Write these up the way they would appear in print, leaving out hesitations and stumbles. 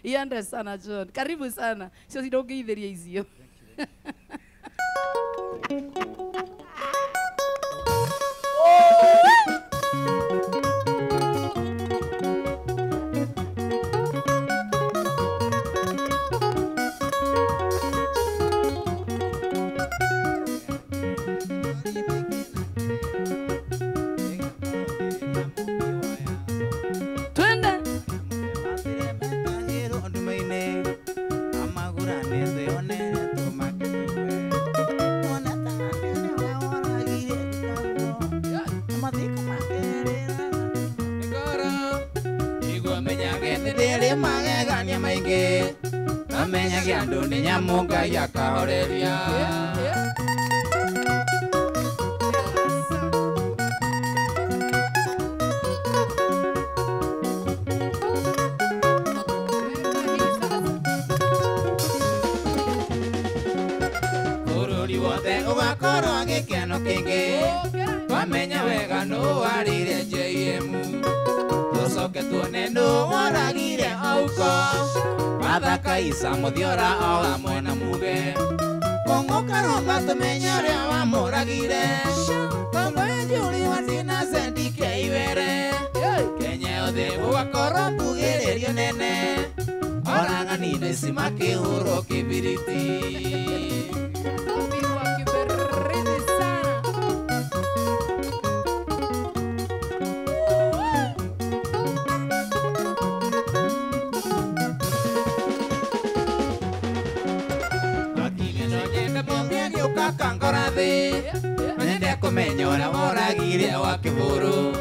Iende sana John. Karibu sana. Sio sidongeithiria icio. Nyamuka ya kahoreria Ururi wothe ugakorwo gikeno kingi twamenya wega no warire JM tucoke tuone no waragire auko Mathaka isa muthiora o hamwe na muge Kongoka romba tumenya ria wamuragire Tongo njuri watina sendi keivere Kenya othe ugakorwo mbugĩrĩrio nene Oraganine simakĩhũrwo kĩbiriti Nende kumenyora waragire wa kiburu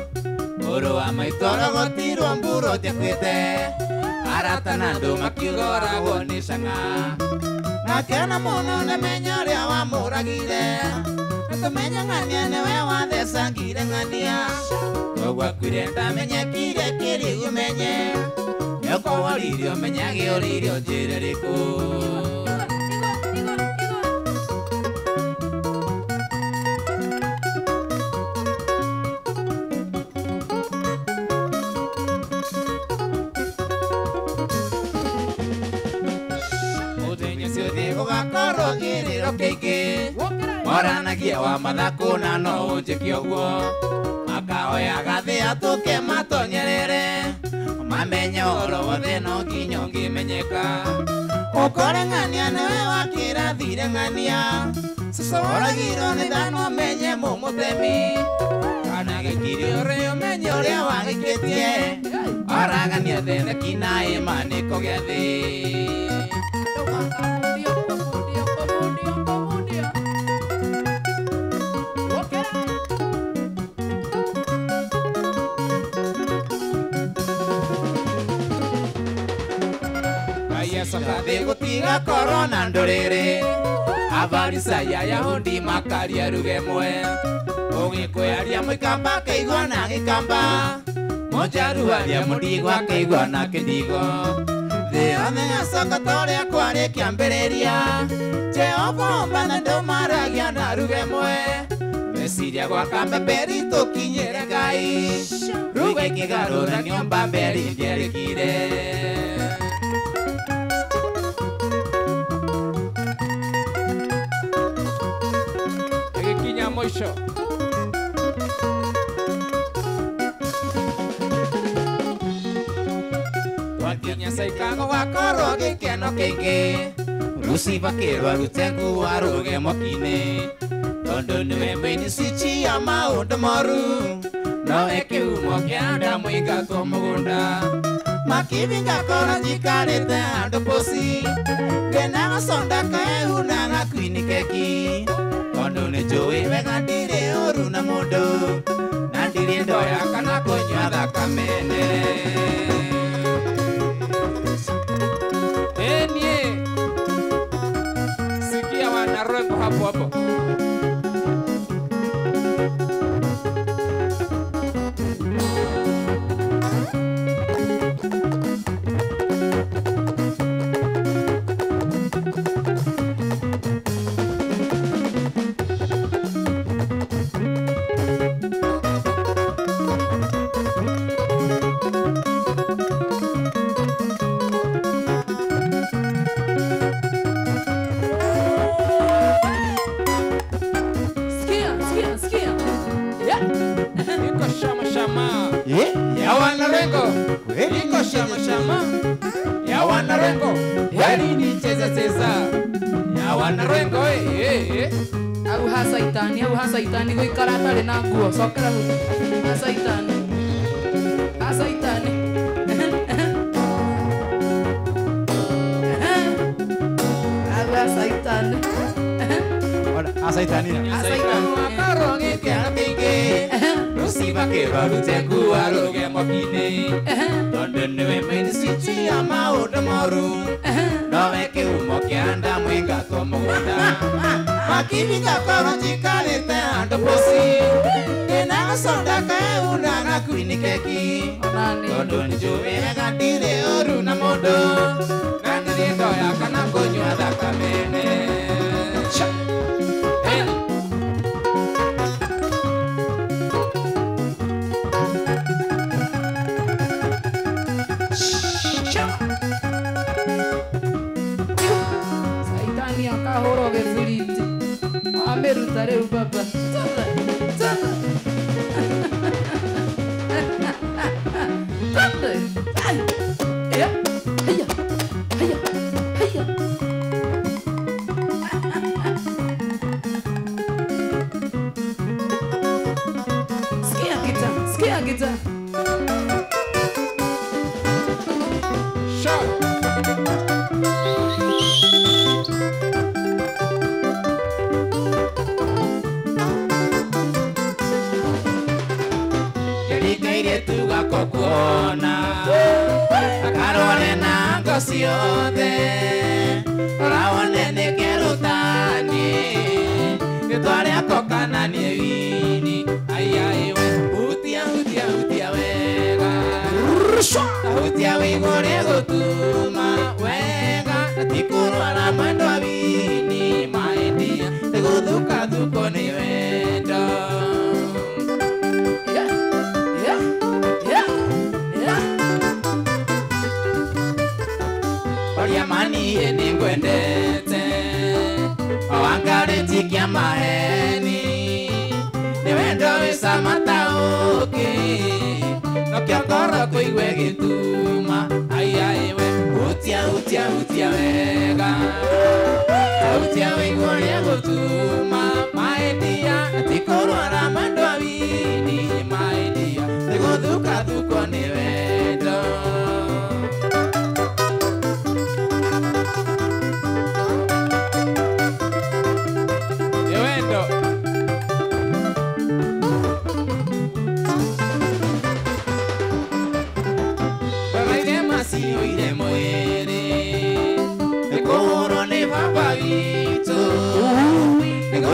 Uru wa maitoro gotirwo mburo tekwite Arata na andu makiugora woni canga Nakena muno nemenya ria wamuragire Natumenya ng'ania niwe wathecangire ng'ania Togwa kwire ndamenyekire kiri umenye Yoko waririo menyage oririo njĩra ĩrĩkũ Ugakorwo gĩrĩro kĩingĩ Moranagia wa mathako na no ũnjĩke ũguo Makahoyaga thĩ atũke matonyerere Mamenye ũhoro wothe no nginya ũngĩmenyeka Ũkore ng'ania nĩwe wakĩrathire ng'ania Cũcũragirwo nĩ thano menye mũmũtemi Kana gĩkiri ũrĩ ũmenye ũrĩa wagĩkĩtie Oragania theneki na ĩmanĩko gĩa thĩ Sokathi gutiga korona nduriri Abarisa ya Yahudi makaria rugemwe Ugikwearia mwikamba keigwa na gikamba Mojaruaria mudigwa keigwa na kindigo Thĩ yothe gacoka toria kwarĩ kĩambĩrĩria Jehova ombana ndũmaragia na rugemwe Meciria gwaka mbemberi tũkinyĩre Ngai Ruga ikĩgarũranio mbamberi ndĩarĩkire Moisho Wakinya saikago wakorwo gĩkeno kĩingĩ Ruciba kĩrwa rutengu wa rũgemo-kinĩ Tondũ nĩwe mũini switch ya maũndũ moru Nowe kĩhumo kĩa ndamu igatwo mũgũnda Makivinga kora njikarĩte handũ poci Ngena gaconda kaehu na gakwini keki Tondũ nĩ njũĩ wega ndirĩ ũru na mũndũ Na ndirĩ ndoya kana kũnyua thakamene Niĩ sikia wanarwengo hapo hapo ya wanarengo yani nicheza cheza ya wanarengo Au hasa itani guikara atari na nguo cokera hu hasa itani Akaronge kiana kingi Rusiva kero rutengu aroge mokine Tondo niwe medisiti ya maodo moru Nowe ke umo kianda mwenga komunda Makivita koro chikalite ando posi Kena sonda kae unanga kuini keki Tondo nijuwe gatire oru na modo Nandiri doya kana konywa dhaka mene Saitani akahoro gefiriti ameruta reu baba Skia kita Kokona Akarone na ngosiothe Rawane ne kerutani Itware akokana ni wini Ayaiwe Utia wega Utia wigore gutuma wega Tikurwara mwendo wini Maindia Teguthuka thuko ni wendo Mani eni gwendete Awangare tikia maheni Niwendo wisa matauki Nokia koro kuiwe gituma Ayaiwe Utia wega Utia wigore gutuma Maedia Tikurwara mwendo wini Maedia Teguthuka thuko ni wendo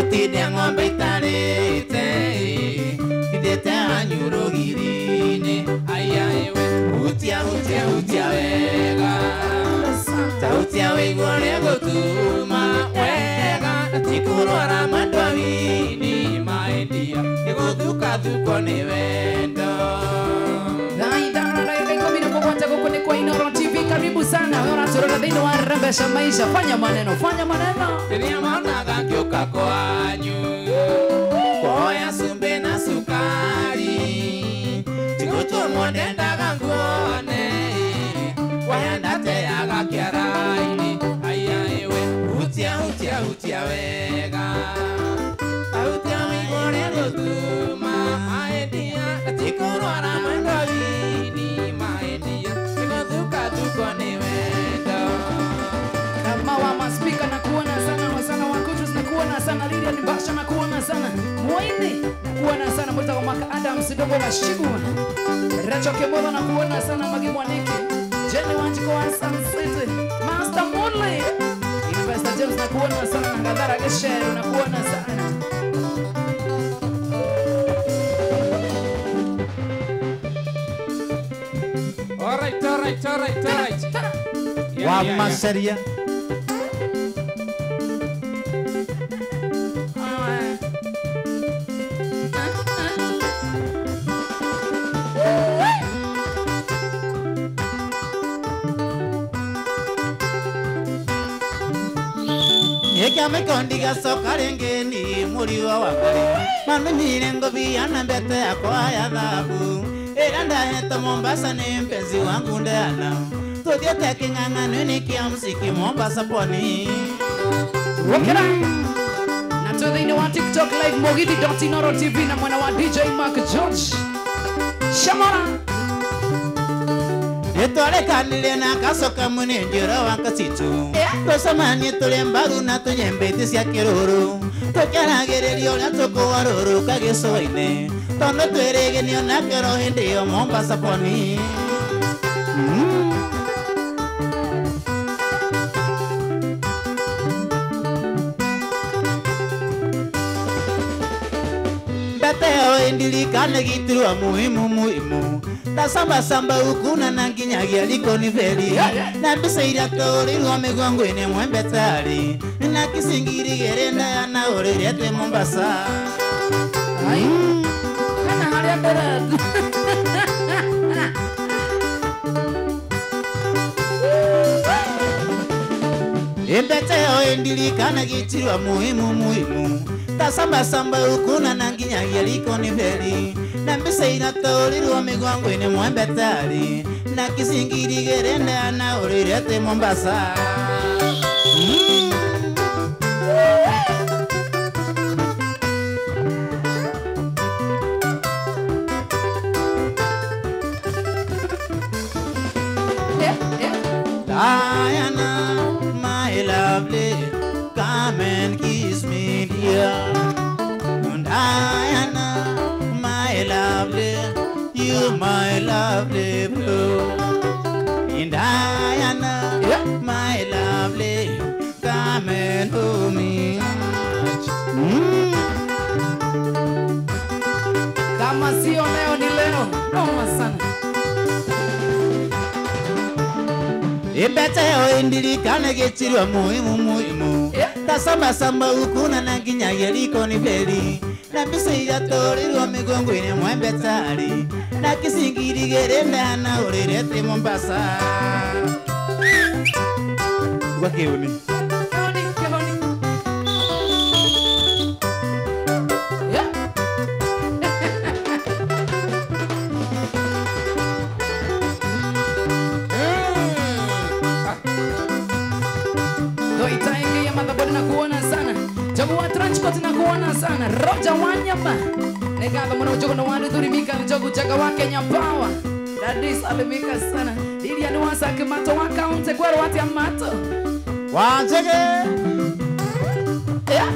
Tide ngombe itarite Idete anyuro girine Ayaiwe Utia wega Utia wigore gutuma wega Tikurwara mwendo wini Maedia Iguthuka thuko ni wendo kwa Inoro TV, karibu sana. Wewe unatorora dhino wa rembesha maisha. Fanya maneno. Tinia maona gangioka kwanyu Koya sumbe na sukari Tigutu mwendenda ganguone Wayanda te aga kiaraini Ayaiwe Utia wega Utia wigore gutuma Maedia Tikurwara mwendo wini Maedia Iguthuka thuko ni wendo Kama wa maspika na kuona sana. Wasana wa kutus na kuona sana. Lidia ni basha na kuona sana. Mwaini na kuona sana. Mwita wa maka Adams Dogo wa Shibu Racho Kemodo na kuona sana. Magi Mwaniki Jenny Wanjiko wa Sun City Master Moonley Investor James na kuona sana. Ngadara Gesheru na kuona sana. Alright. Wama seria. Eka mekondiga sokarengeni muriwa wakari Mamenire ngovi anambete ako ya dhabu Era ndaheta Mombasa ni mpenzi wangu ndeana Todiete king'ang'anu ni kia muziki Mombasa pwani. Wakera. Na tuende wa TikTok live Mogidi.Inoro TV na mwana wa DJ Mark George. Shamara. Etore kanile na kasoka mune njira wakasitu. Tosamani tule mbaru na tunyembeti sia kiruru. Tokanagererio na toko waruru kagesoine. Tono tweregenio na kero hindio Mombasa pwani. Beteo indilikane gitirwa muhimu. Tasamba ukuna na nginyagia liko ni veli. Na mbisa iriatorirwa migongwini mwembetari. Na kisingiri gerenda ya na orerete Mombasa. Ai. Kana haria ndera. Beteo indilikane gitirwa muhimu. Tasamba ukuna na nginyagia liko ni veli. Na mbisa iriatorirwa migongwini mwembetari. Na kisingiri gerenda ya na orerete Mombasa. Diana, my lovely, come and kiss me, dear. Diana, my lovely, you my lovely blue. Diana, my lovely, come and hold me. Kama sio leo ni leo. Noma sana. Beteo indilikane gitirwa muhimu. Tasamba ukuna na nginyagia liko ni veli. Na mbisa iriatorirwa migongwini mwembetari. Na kisingiri gerenda na orerete Mombasa. Wakiuni Kehoni. Yeah. Itaingi ya madhabodi na kuona sana. Chagua transport na kuona sana. Roja Wanyama. Negaba mwana ujogo na wanu turimika ujogo chaga wake Nyampawa. Dadis alimika sana. Ili ya nuwasa kimato waka unte kwero wati ya mato. Wanzege Yeah.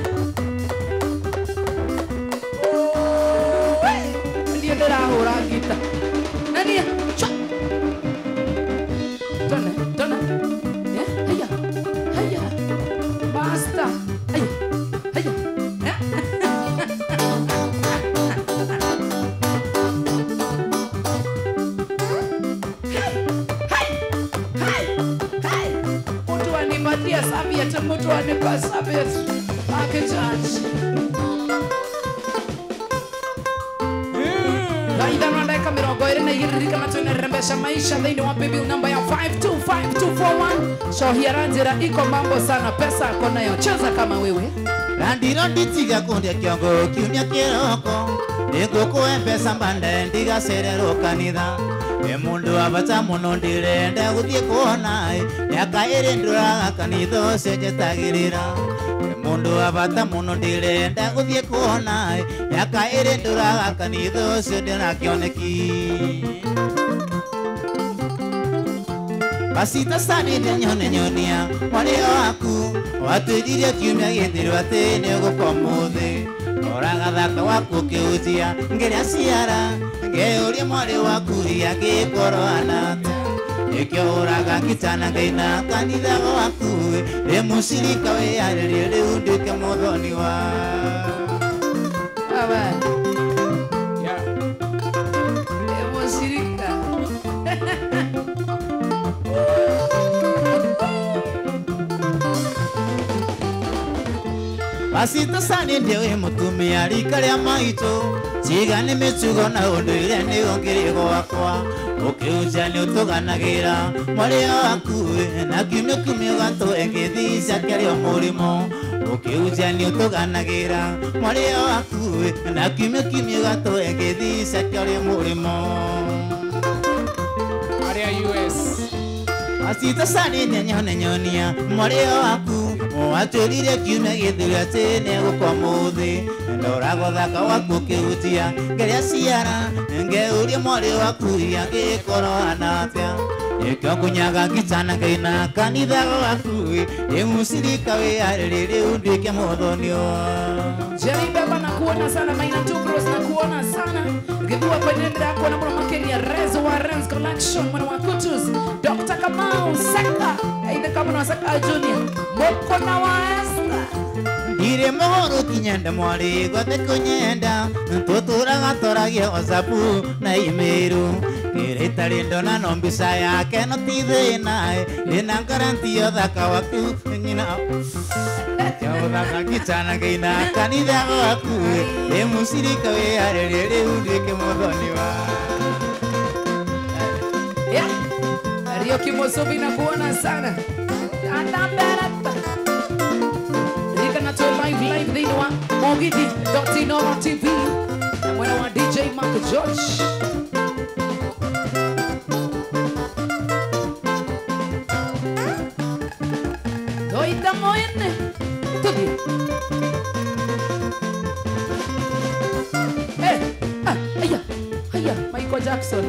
Ndiye ndera hora gita. Nani ya? Chwa. Tona. Haya. Basta. Haya. Mtu animatia sabiet, mtu anipa sabiet. Akichachi. Gaida nandeka mirongo iri na igirika na tunerembesha maisha thini wa bibil namba ya 525241. Shohia njira iko mambo sana, pesa ako nayo, cheza kama wewe. Randiro nditiga kundia kiongo kiumia kiroko. Niguku mpesa mbande ndiga serero kanitha. Mundu abata muno ndirende guthie kuona. Miaka iri nduraga kanitha senjetagirira. Mundu abata muno ndirende guthie kuona. Miaka iri nduraga kanitha senjetakioneki. Basita sani nyonia mwale waku. Watuidiria kiumia githirwa tini gukomuthi. Oraga thaka waku kiujia ngeria ciara. Ngeuria mwale waku ya gikoro anata. Ikyo oraga kitana ngaina kanitha waku. Musirika we yarerie riu ndike muthoni wa. Baba. Ya. Musirika. Basita sani ndewe mutumia rika ria maito. Tiga ni mitugo na unduire ni ongirigo wakwa. Ukiuja ni utuganagira mwale waku. Na kiumia kiumia gato engithica kiario murimo. Ukiuja ni utuganagira mwale waku. Na kiumia kiumia gato engithica kiario murimo. Area US. Asita sani nyonia Morio waku Watulire kiume githura tene gukomuthi Ndorago thaka waku kiutia Ngeria ciara Ngeuria morio waku ya gikoro anatia Eka kunyaga kitana kaina kanitha waku Emusirika we arere undike modonio Jerry Beba na kuona sana Maina Tubros na kuona sana Ngekuwa kwa nenda kuona mwana makeri ya Rezo wa Renz Collection mwana wa Kutus Dr. Kamau Saka Aida kama na Saka Junior Moko na wa Esther Ire mohoro kinyenda mwari gote kunyenda Tutura gatoragia wasapu na imeru Kirita lindo na nombisa yake no tithina Lina garantio thaka waku Nyina Yao thaka kitana keina kanitha waku Emusirika we arere undike modhoni wa Rio Kimosobi na kuona sana Anamberata Rika na to live Dhini wa Mogidi Nora TV Na mwana wa DJ Marco George Doita moene Tugi Aya Michael Jackson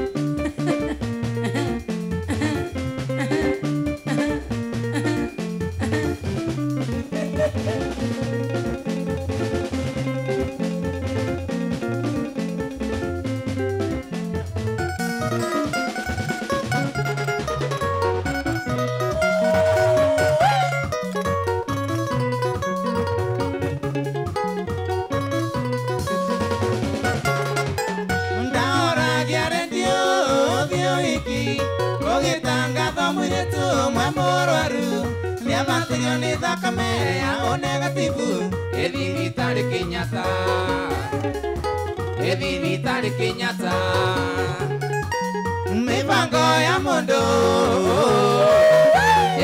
Ni thakame ya o negativu Evitare Kenyatta Evitare Kenyatta Mipango ya mundo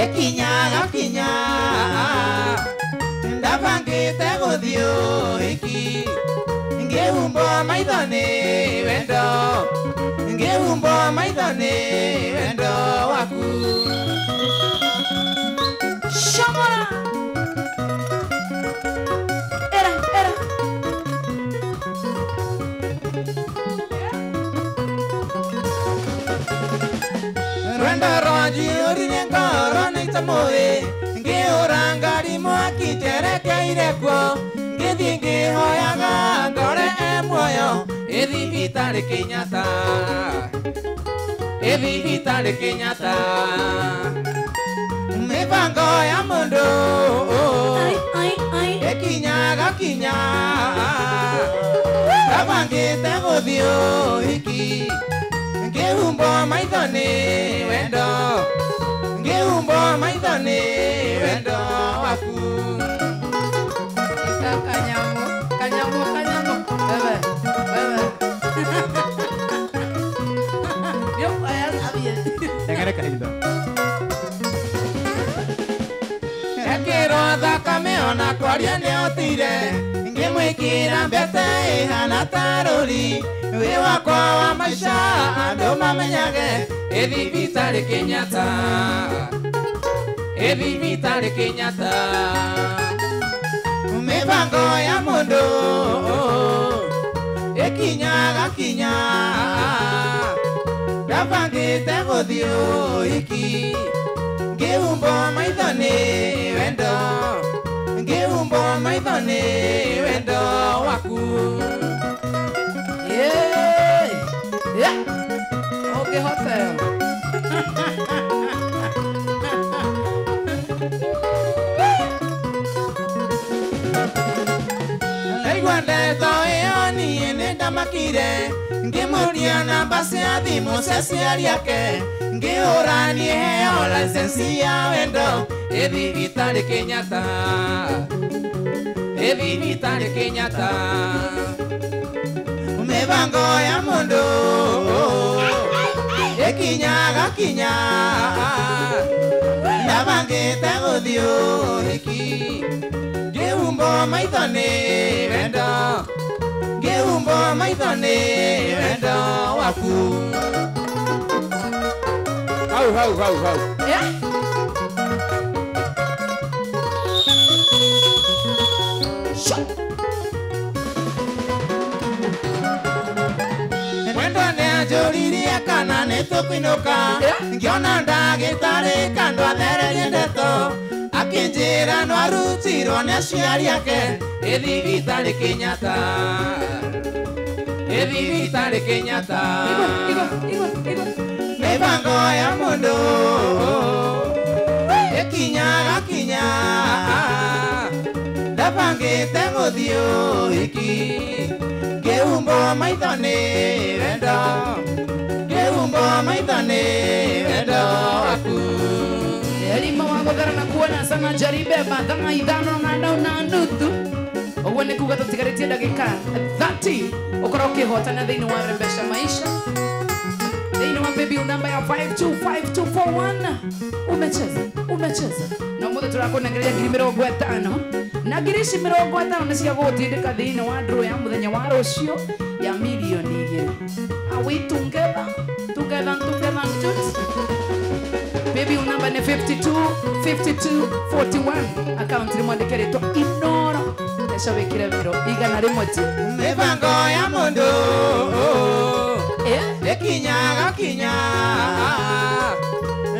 Ekinyaga kinya Ndabangite guthio iki Ngeumbo maithoni wendo Ngeumbo maithoni wendo waku Shamara Era Rwanda roji urine ngoro naitamoe Nge orangari mwaki tereke irekwo Ngethi ngehoyaga ngore muoyo Evitare Kenyatta Evitare Kenyatta Mipango ya mundo Ekinyaga kinya Ndabangite guthio iki Ngeumbo maithoni wendo Ngeumbo maithoni wendo waku Kanyamu Bebe Yo kaya sabia Tengere kahindo Ekiro thakame ona kwaria ni otire Ngimwikira mbete ihana taruri We wakwa wa maisha andu mamenyage Evitare Kenyatta Evitare Kenyatta Mipango ya mundo Ekinyaga kinya Ndabangite guthio iki Ngeumbo maithoni wendo Ngeumbo maithoni wendo waku Yeah Okay hotel Naigwande toeoni nenda makire Ngemuria namba cia thimu cia ciari ake Ngeuranie heo license ya wendo Evitare Kenyatta Evitare Kenyatta Mipango ya mundo Ekinyaga kinya Ndabangite guthio iki Ngeumbo maithoni wendo Ngeumbo maithoni wendo waku hau. Yeah. Joliria kana neto kuinuka ngiona ndagitari kando athererie ndeto akinjira no arutirwo ni aciari ake ithibitari Kenyatta mibango ya mundu ikinyaga ndabangite guthio iki Geumbo maithani wendo aku Elima wangu karana kuona sana jaribe Badanga idano na nutu Uwene kuga tutigaretia dakika 30 Ukoroke hota na dhini warembesha maisha Dhini wa baby unamba ya 525241 Umecheza Na muda turako nangiria giri mirongo etano Na girishi mirongo etano nisiga gutindika dhini wa draw ya muthenya wa rucio ya milioni igiri Are we together? Together Baby unamba ni 525241 Account ni mwandikere to Inoro Nesha wekire miro igana remoti mibango ya mundu ekinyaga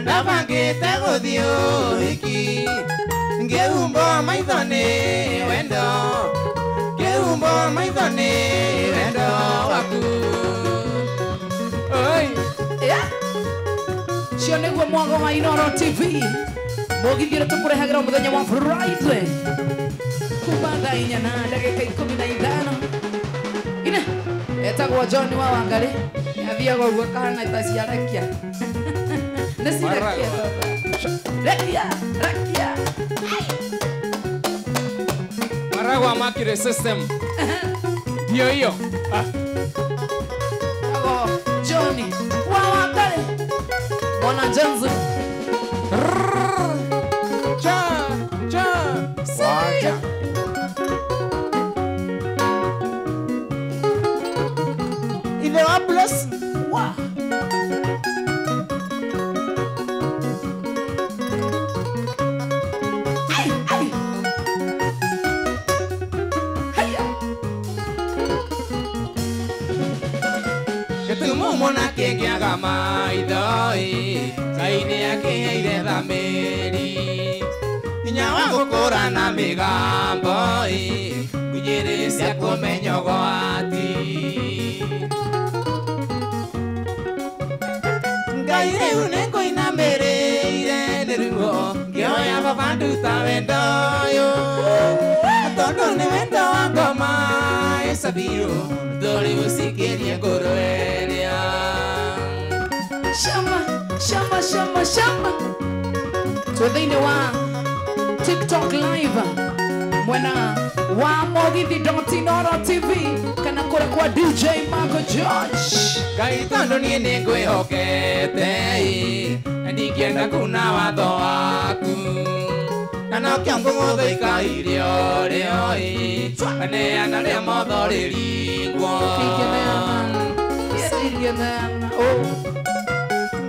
ndabangite guthio iki ngeumbo maithani wendo waku oi Cio niguo mwago wa Inoro TV Mogithire tukurehagira muthenya wa Friday Kuma thaa 4 na ndagika 15 Ine etagwo John wa Wangari athiaga uguo kana itaciarekia Rekia Maragwa makire system hiyo Johnny wa Wangari Mwana Johnson Wacha Ile wa plus Wow Mona kengiaga maithoi Saini akinyaire thamiri Hinya wa gukura na migamboi Kunyiricia kumenyo gwati Ngai riu nikuinamirire niruo Ngioya baba nduta wendo uyu Tondu ni wendo wa ngoma Isabiu Dori usikirie ngoro eria Shama Tuthini wa TikTok live Mwena wa Mogithi.Inoro TV Kana kura kwa DJ Marco George Ngai tondu nie ningwihokete Ndingienda kuna watho waku Kana kiongo muthoika irio rioi Kaneana ria motho ririgwo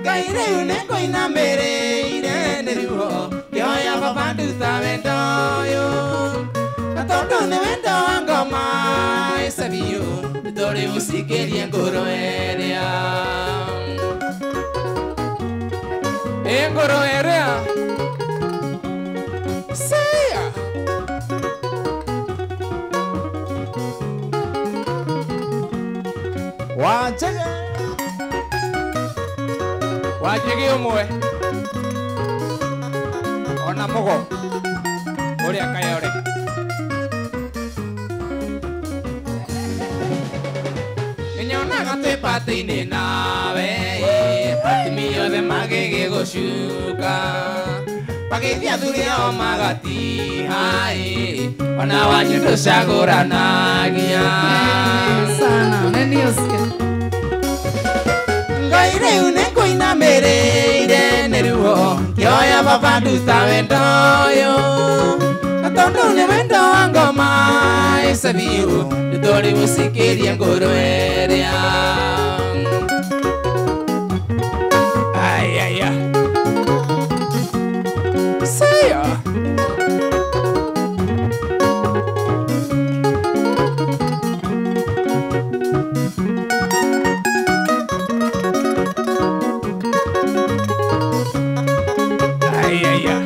Ngai riu nikuinamirire niruo Ngioya baba nduta wendo uyu Na tondu ni wendo wa ngoma Isabiu Ndori usikirie ngoro eria Ngoro eria Sia Wajigi umwe Ona mugo Uria kayore Nyonaga twipati-ini nawe Timio de magigi gucuka Bagithia athuri ao magatihai Ona wanyu nducaguranagia Sana neni usikia Ngai riu nikuinamirire niruo Ngioya baba nduta wendo uyu Na tondu ni wendo wa ngoma Isabiu Ndori usikirie ngoro eria Ay yeah.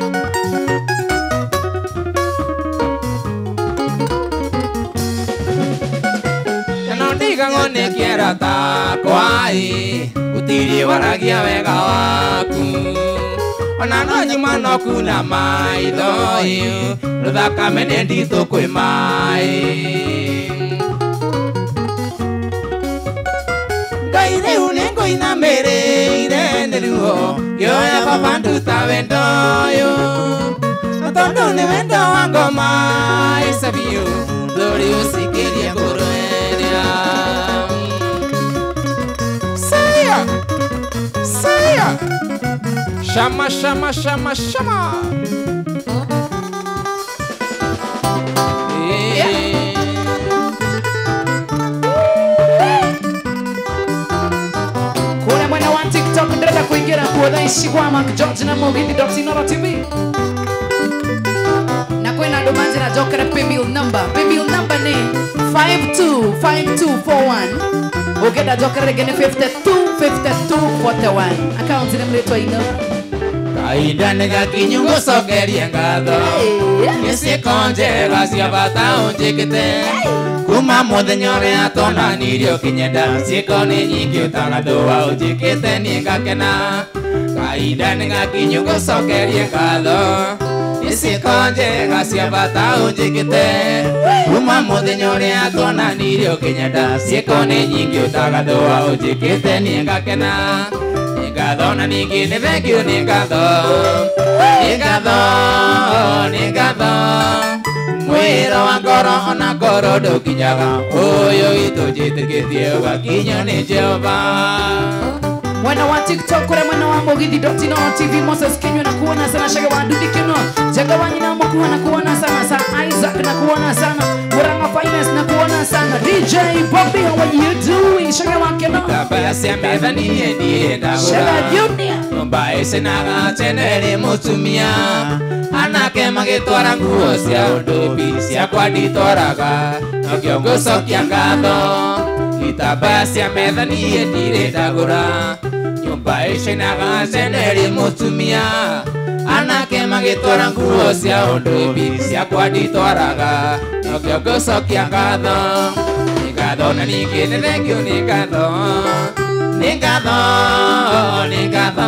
Diga ngone kiera ta kwai utiri waragia wega waku ona no nyuma no kuna mai doi ruthaka mene ndito kwi mai ngai riu ningo ina mere ire niruo yoya baba nduta wendo yo atondo ni wendo wango mai sabiu dori usikirie kuru Saya Shama shama shama shama Kuna mwana wa TikTok ndirenda kuingira kuodhaishi kwa Mark George na Mugithi.Inoro TV na kwena domanzi na jokera paybill number ni 525241 Ogeda jokera gene 525241 account ni mletwa ino Kaida nega kinyungo sokerie ngatho Nisikonje gacia bata unjikite Kuma muthenya uria tonanirio kinyenda Ciiko ni nyingi utagathua unjikite ni ngakena Kaida nega kinyungo sokerie ngatho Nisikonje gacia bata unjikite Kuma muthenya uria tonanirio kinyenda Ciiko ni nyingi utagathua unjikite ni ngakena Ngatho na ningi ni thank you ni ngatho Mwiro wa ngoro ona ngoro ndukinyaga Uyu itu njitikitie ugakinywo ni Jehova Mwana wa TikTok kure mwana wa Mugithi.Inoro TV Moses Kinywa na kuona sana Shage wa Ndudi Kino Jaga wa Nyina Mkuwa na kuona sana Sa Isaac na kuona sana Muranga Finance na kuona sana DJ Bobby how are you doing Shage wa Kino Tabasi ya methani yedie ndagura Shage Junior Nyumba isinaga chenere mutumia Anake magitwara nguo cia undubi Ciakwa nditwaraga Nokio ngucokia ngatho Itambaya cia methani yendire ndagura Nyumba icinaga ceneri mutumia Anake magitwara nguo cia undubi Ciakwa nditwaraga Nokio ngucokia ngatho Ni ngatho na ningi ni thank you ni ngatho Ni ngatho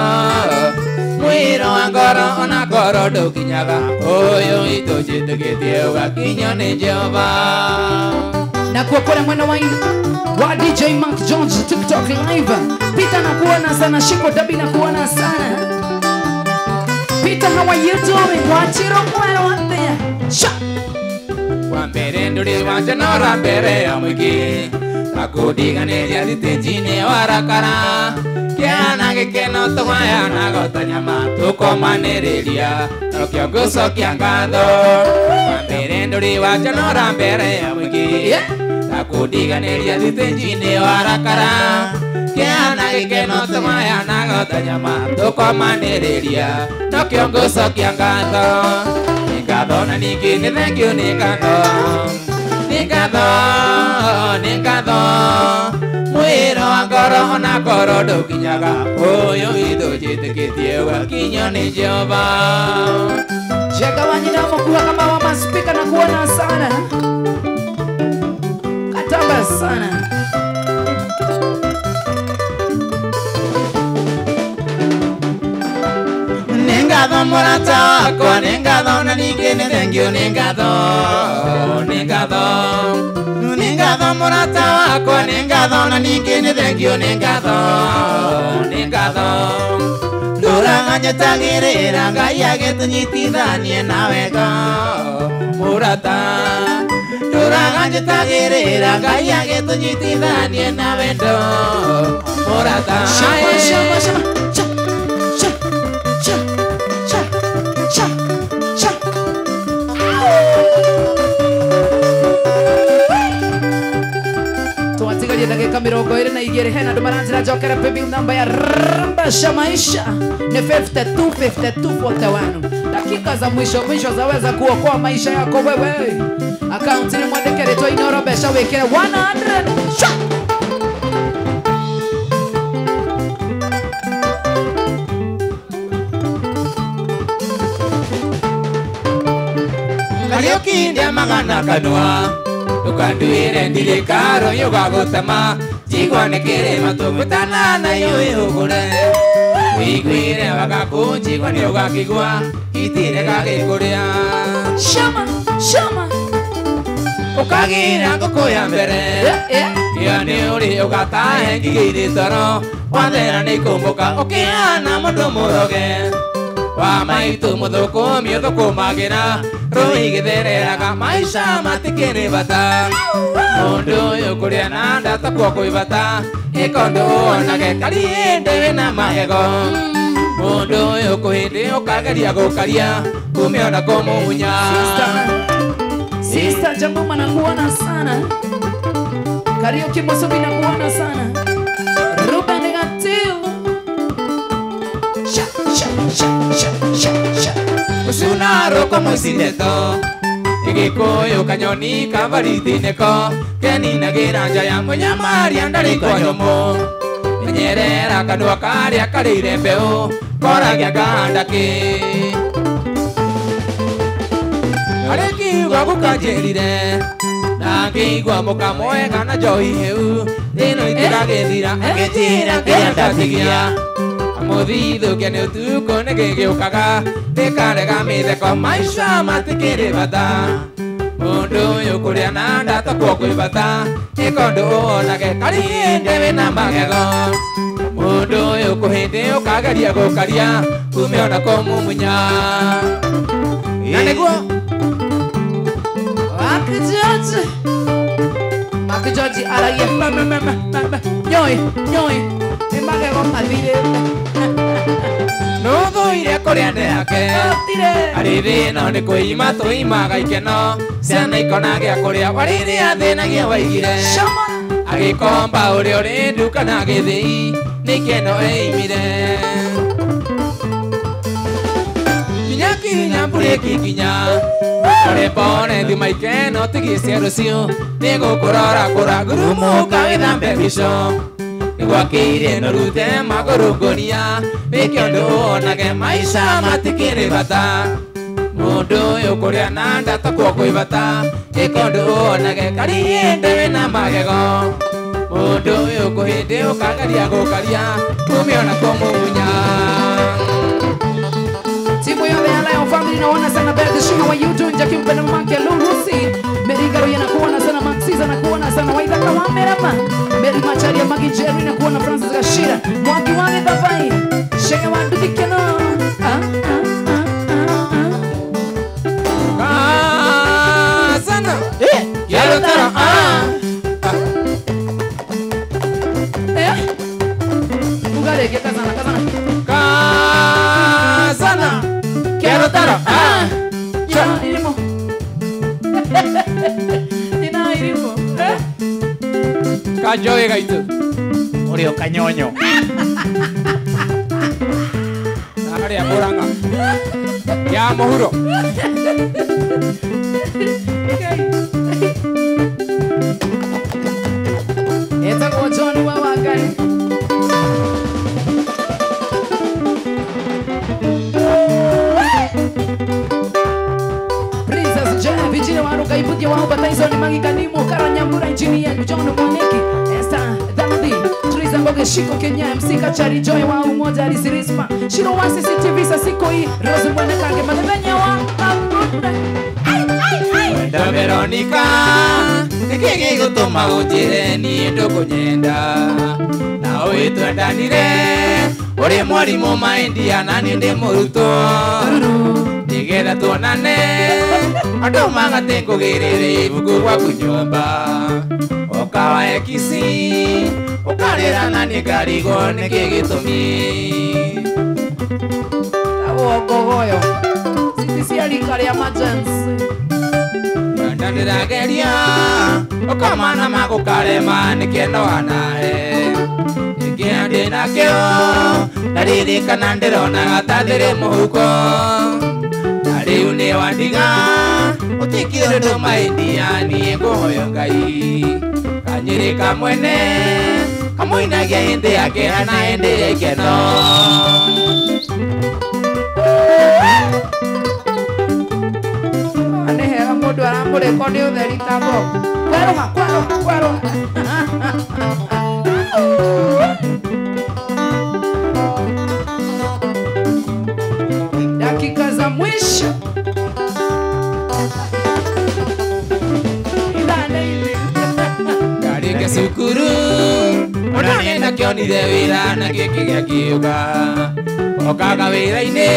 Mwiro wa ngoro ona ngoro ndukinyaga Uyu itu njitikitie ugakinywo ni Jehova Na kwa kule mwana wa DJ Mark George TikTok live Peter na kuona sana Shiko Dabi na kuona sana Peter how are you doing Wachiro kwa wate Sha Wa mbere nduri wanje nora mbere ya mwiki Takudiganiria thitĩnji-inĩ warakara Kĩana gĩkeno tũgayana gota nyama tũkomanĩrĩria Nokĩo ngũcokia ngatho Wa mbere ndũrĩ wanjonora mbere ya mũingĩ Takundiganĩria thitĩnji-inĩ warakara Kĩana gĩkeno tũgayana gota nyama tũkomanĩrĩria Nokĩo ngũcokia ngatho Nĩ ngatho na ningĩ nĩ thank you nĩ ngatho Ni ngatho Mwiro wa ngoro ona ngoro ndukinyaga Uyu itu njitikitie ugakinywo ni Jehova Jaga wa Nyina Mkuwa kama wa maspika na kuona sana Katamba sana Ni ngatho mũrata wakwa Ni ngatho na ningĩ nĩ thank you Ni ngatho Ni ngatho mũrata wakwa Ni ngatho na ningĩ nĩ thank you Ni ngatho Ndũraga nyetagĩrĩra Ngai agĩtũnyitithanie na wega mũrata Ndũraga nyetagĩrĩra Ngai agĩtũnyitithanie na wendo mũrata Shama shama shama Dakika 22 hena ndo maranjira jokera paybill number ya Rambasha Maisha ni 525241 dakika za mwisho zaweza kuokoa maisha yako wewe account ni Mugithi.Inoro besha wekera 100 Shah! Kariuki ndia magana kanua Tukanduire ndirikaro yugagutama Jigwa nikirima tugutana na yuyugure Wiguire wagakunji kwa niugakigwa Itire gagikuria Shama, shama. Ukagira nguku ya mbere Kia ni uri ugatahe ngigiri toro Wathera ni kumbuka ukiana mundu muroge Wa maitu muthukumi uthukumagira Rui githereraga maisha matikiri bata Mundu uyu kuria na ndata kwa kuibata Ikondu onage kariende wina magego Mundu uyu kuhindi ukageria gukaria Kumiona kumunya Sister Jambuma nakuona sana. Kariuki Musubi nakuona sana. Ruben Gatil. Sha sha sha sha sha sha. Usunaro como sineto Igikoyo kanyoni kavarithineko Kenina giranja ya munyamari andari kwa nyomo Menyerera kanua karia karire mbeu Koragia gandaki Arekiuga gukanjirire Na ngigwa muka mwega na johi heu Thino itigagithira Akijira kiria ndatigia Amudhithukia ni utuko nigigiukaga Tikarega mitheko maisha matikiri bata Mundu uyu kuria na ndata kwa kwibata Ikondu onage kariende wina magego Mundu uyu kuhindi ukageria gukaria Kumiona kumumunya Na niguo Makijoji aragia Nyoi, nyoi Imagego mathire Nuthuire kuria ndeyake Atire Arithino ni kuima tuimaga ikeno Ciana ikona gia kuria Wariria thinagia waigire Shama Agikomba uri uri nduka na githii Nikeno eimire Kinya kinya mbureki kinya Ore pone thima ikeno tigicia rucio Nigukurora kuragurumuka withambe bico Nigwakiire norute magurunguria Nikiondu onage maisha matikiri bata Mundu uyu kuria na ndata kwa kuibata Ikondu onage kariende wina magego Mundu uyu kuhindi ukageria gukaria Kumiona kumumunya Timu yothe ya Lion Family naona sana Beth Shima wa YouTube Jackie mpenda mamake Lurusi Merigaro yanakuona sana Maxiza nakuona sana Waidha Kawamerama Meri Macharia Magi Jerry nakuona Francis Gashira Mwaki wale Davai Shenge wandu dikeno Sana Yalo tara Ugarege kazana kazana Kazana Quiero tara Ina irimo Ina irimo Kajoe gaitu Urio kanyonyo. Aria kuranga Ya mohuro Eta kwa John wa wakari Princess Jen Vijina waruka iputia wao bataizo ni magikanimo Karanyambura injini ya John Mwaniki Esther Dhamadi Teresa Mboge Shiko Kenya MC Kachari Joy wa umoja alisirisma Shiro wa CCTV sasiko hii Rose Mwene Kange Madadanya wa Wenda Veronica Nikigi gutuma ujire ni ndukunyenda Na uitwendanire Uri mwarimu maindia na nindi muruto Nigetha tuonane Andu magatikugirire ibuku gwaku nyumba Ukawa ekisi Ukarira na nikarigo nikigitumi Awogogoyo Sisi alikari emergency Ndandirageria Ukamana magukarema nikeno anae Ikiandi nakio Ndaririkana ndirona gatathiri muhuko Nariu ni wandiga Utikire ndu maindia nie nguhoyo Ngai Kanyirika mwene Kamuinagia hindi yake na hindi ikeno Anehera mure kone utheri tambo kweruha dakika za mwisho Karike sukuru Onane na kioni de wira na kikigia kiuga Okaga wira ine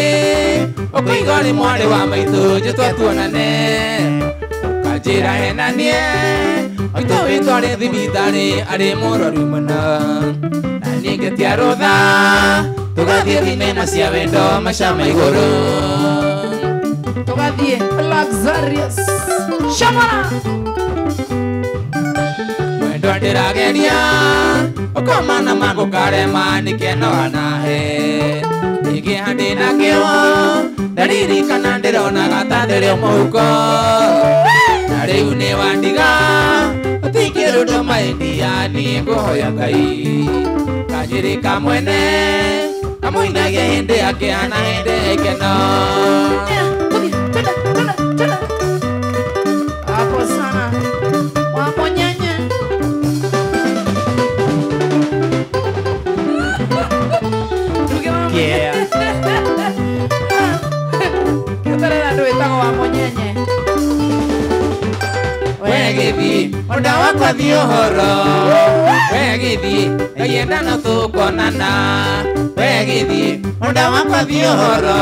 Okuigoni mwari wa maitu Jitwa tuonane Kajira henanie Oito witwari thibitari Ari muroru muna Na ninge tiarotha Tugathie thimena cia wendo Mashama iguru tugathie luxurious shamara Mwendo ndirageria Okomana mangu karema Nikeno anahe Niki handi na kio Dariri kana ndirona Gatandere muhuko Na riu ni wandiga Utikiru ndo maindia Ni nguhoya Ngai Kajiri kamwene Amuinagia hindi yake ana hindi ikeno hapo sana wamonyenye Yeah. kiutarera ndwĩtagwo wamonyenye Wegithi Onda wakwa thi uhoro Wegithi Kayenda no tukonana Wegithi Onda wakwa thi uhoro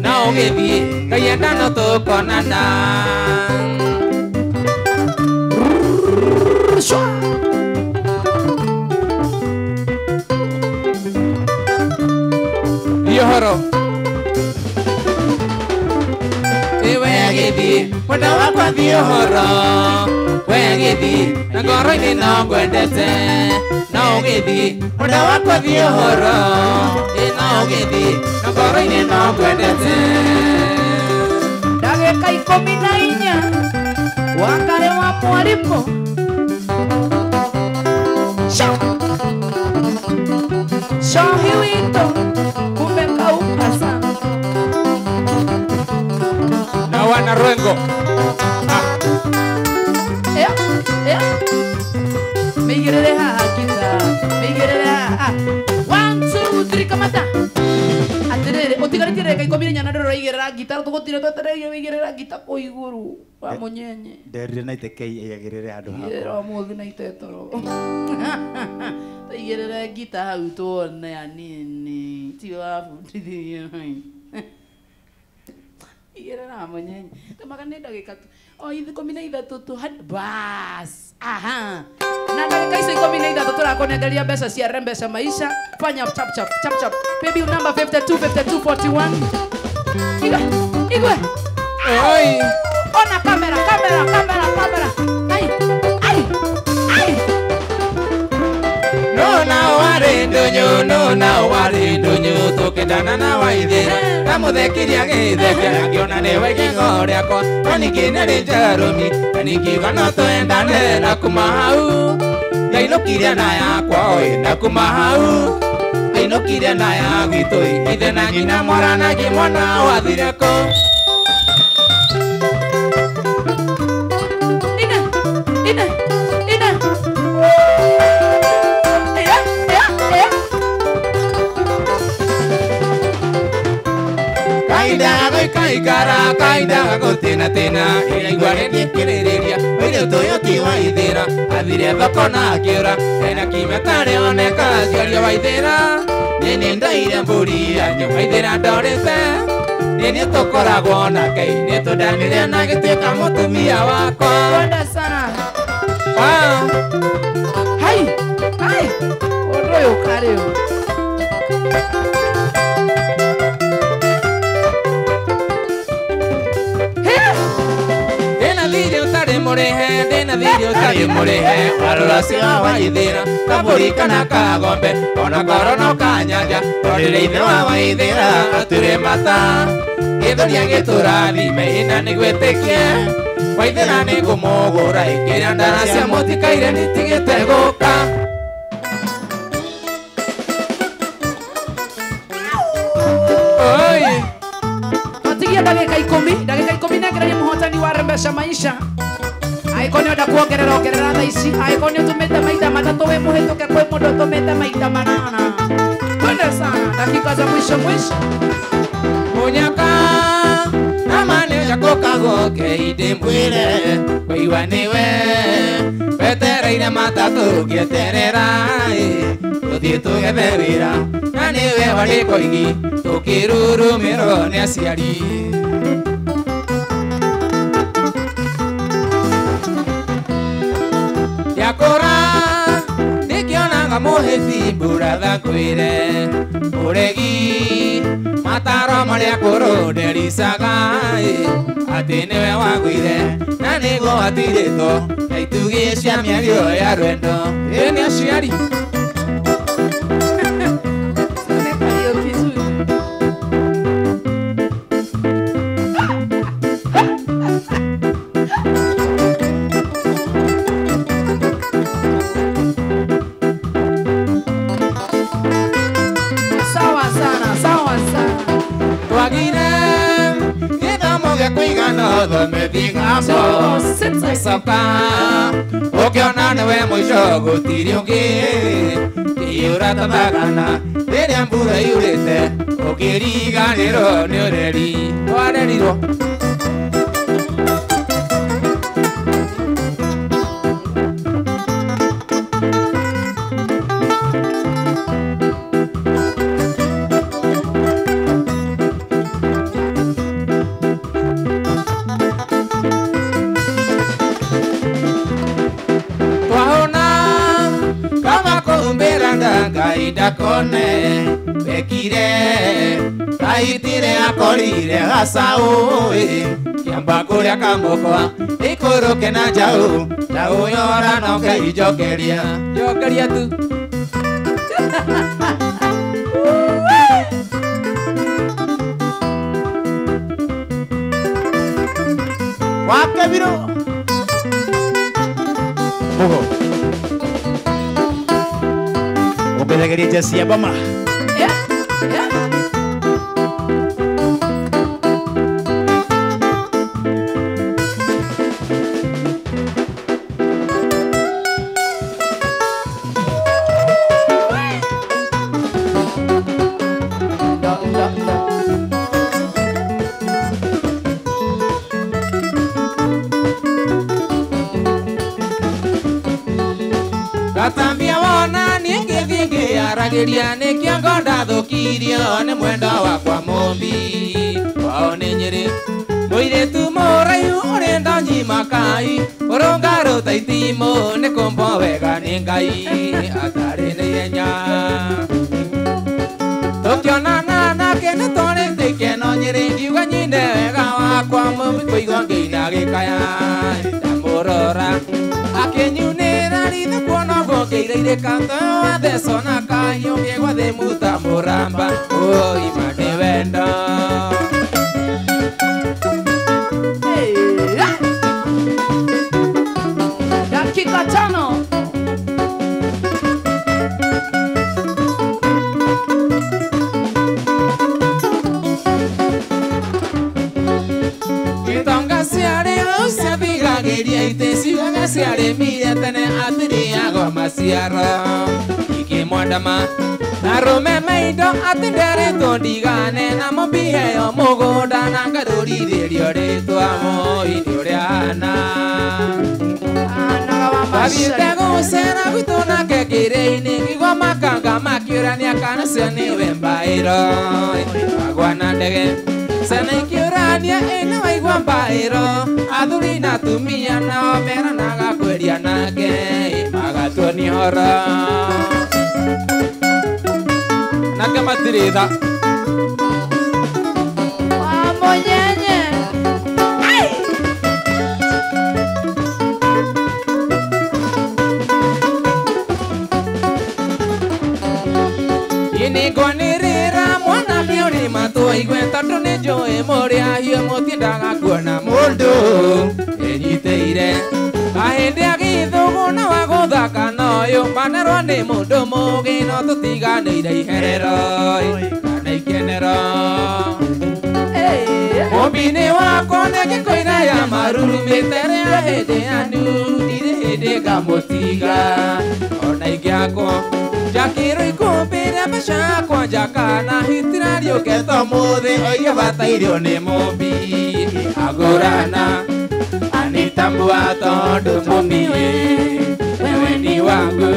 Na ugithi Kayenda no tukonana Yohoro Wegithi Onda wakwa thi uhoro Wegithi Na ngoro-ini no ngwendete Na ugithi Onda wakwa thi uhoro Na ugithi Na ngoro-ini no ngwendete ndagĩka 14 wakare wa mwarimũ shohi witũ kumbe kauka sana Na wana Rwengo mĩigĩrĩre haha kita mĩigĩrĩre haha 1 2 3 kamata atĩrĩrĩ ũtigarĩtie ndagĩka 14 na ndĩroraigĩrĩra ngita tũgũtire twetereire wĩigĩrĩra ngita kũ igũrũ wa mũnyenye Nderire na itekei igagĩrĩre andũ ĩra mũthĩ na itetoro tũigĩrĩre ngita hau tuone anini ti wabundithia igĩrĩra mũnyenye tũmaga nĩ ndagĩka o 13 tu bas aha na ndagĩka icio 13 tũrakũnengeria mbeca cia Rembesha Maisha fanya chap chap baby number 5241 igwe Oi ona kamera ai No wari ndunyu tukendana na waithira na muthekiria githeke akiona ni waikingo riakwa na ningĩ nĩ njarumi na ningiuga no twendane na kuma hau ngainũkirie na yakwa oi na kuma hau ngainũkirie na ya gwitũ ithe na nyina mwaranagia mwana wathire kũ ina kaindaga gũtĩna iraigua rĩngĩkĩrĩrĩria mũirĩtu ũyũ ti Waithĩra athire thoko na akĩũra ena kime tarĩ oneka aciaria Waithĩra nĩ ndaire mbũri yanyu Waithĩra ndorĩte nĩ tũkoragwo nake nĩ tũndanire na gĩtuĩka mũtumia wakwa kwenda sana Ah. hai ũndũ ũyũ karĩ Ndĩna thirĩ ũtarĩ mũrĩhe warora cia Waithĩra kabũri kana kagombe ona korwo no kanyanja tondĩrĩ ithe wa Waithĩra atũrĩ mata gĩthũria gĩtũrathime ĩna nĩ gwĩtĩkie Waithĩra nĩ ngũmũgũra ĩkĩrĩa ndara cia mũtikaire nĩtigĩte gũka Oi matigia ndagika 10 negereria muhotani wa Rembesha Maisha aikonio nda kuongerera thaa ici aikonio tumite maita matatu we muhituke kwi mundu tumite maita manana twende sana dakika za mwisho munyaka namane jakokago keide mwire kwiwa niwe wetereire matatu gieterera tuthie tugethe wira na niwe wari koigi tukirurumiro ni aciari yakora nikionaga muheti buratha kwire uregi mataro maria kurundericaga ati niwe wagwire na nigo watirito na itugi cia miario ya rwendo ni aciari soka ukiona niwe mwisho gutiri ungi iura tathagana riria mbura yurite ukiriganirwo ni ureri warerirwo kone bekire kaitire akorire gasau kiamba kuria kamokwa ikuruke na jau yora no keijokeria jokeria tu wake biro Opelegeri Jessia Bama. Gatambia wona ningi aragiria nikiongo ndathukirio ni mwenda wakwa mumbi wao ni nyiri muiritu muraihu uri ndonyi makai urungaru taitimo ni kumbo wega ni ngai atari ni yenya tukionana nake ni twarite keno nyiri ngiuga nyine wega wakwa mumbi kuigua ngiina gikaya ndamurora akinyunira rithe kuona gokeire kanto atheso na kahiu ngegwa thi muta muramba oi mane wendo dakika 5 Kitonga siare usia bigageria itesi waga siare mire tene atiri ago masiaro ikimwandama na rome meido atindere tondigane na mobie yo mugoda na ngaruri rio ritwa mo iriana Babite gusera gutona kekireini kigo makanga makiurania kana siani wembairo agwana ndege sana ikiurania ina waigwa mbairo athuri na tumia nao meranaga kweria nake magatoni horo nake matiritha wamonyenye inigonirira mwana miuri matu igwe tondu ni njui muria hiu mutindaga kuona mundu enyiteire ahindi agithuguna wa guthaka noyu manerwo ni mundu mugi no tutiganire iherero kana ikenero Ubini wako nege koina ya maruru metere ya hede anu dire hede kamotiga ona igiako jakiro ikubire besha kwa jakana hitirario keto muthe oige batairio ni mobi agorana anitambua tondu momiwe wewe ni wangu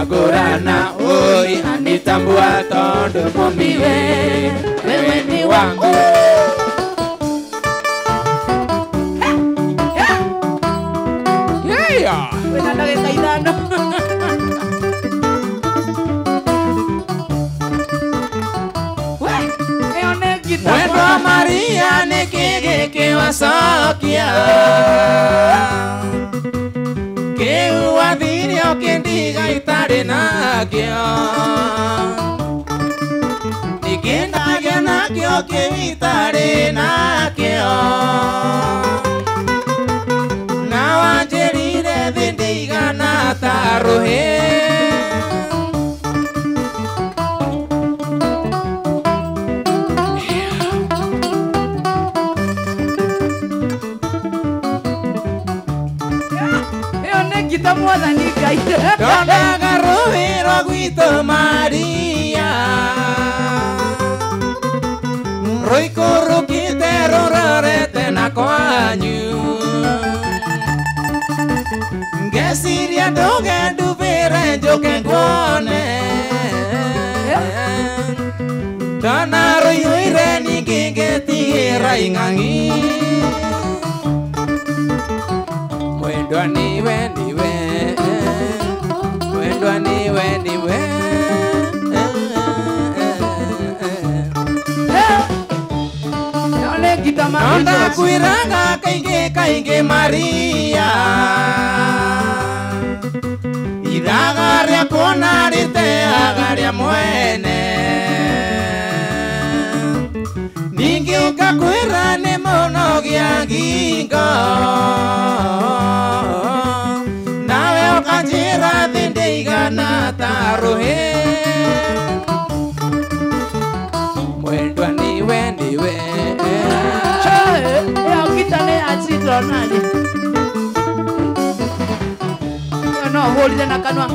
agorana oi anitambua tondu momiwe wewe ni wangu. Wendo Maria ni kige kiwasokia kiuathirio kindiga itari nakio nikindagia nakio kiitari nakio na wanjirire thindiga na taruhi Donaga ruhiro gwito Maria Roikurukite rororete na kwanyu Ngesiria doge nduvire njoke ngone Dona ruire ningingetira ing'ang'i Mwendwa niwe niwe Mwendwa niwe niwe Nonda kuiraga kainge kainge Maria Iraga ria kona riteaga ria mwene Ningi ukakwira ni mono gia gingo Nawe ukanjira thindiga na taruhi Mwendwa niwe niwe Ukitale achitwa nani no holide na kanwa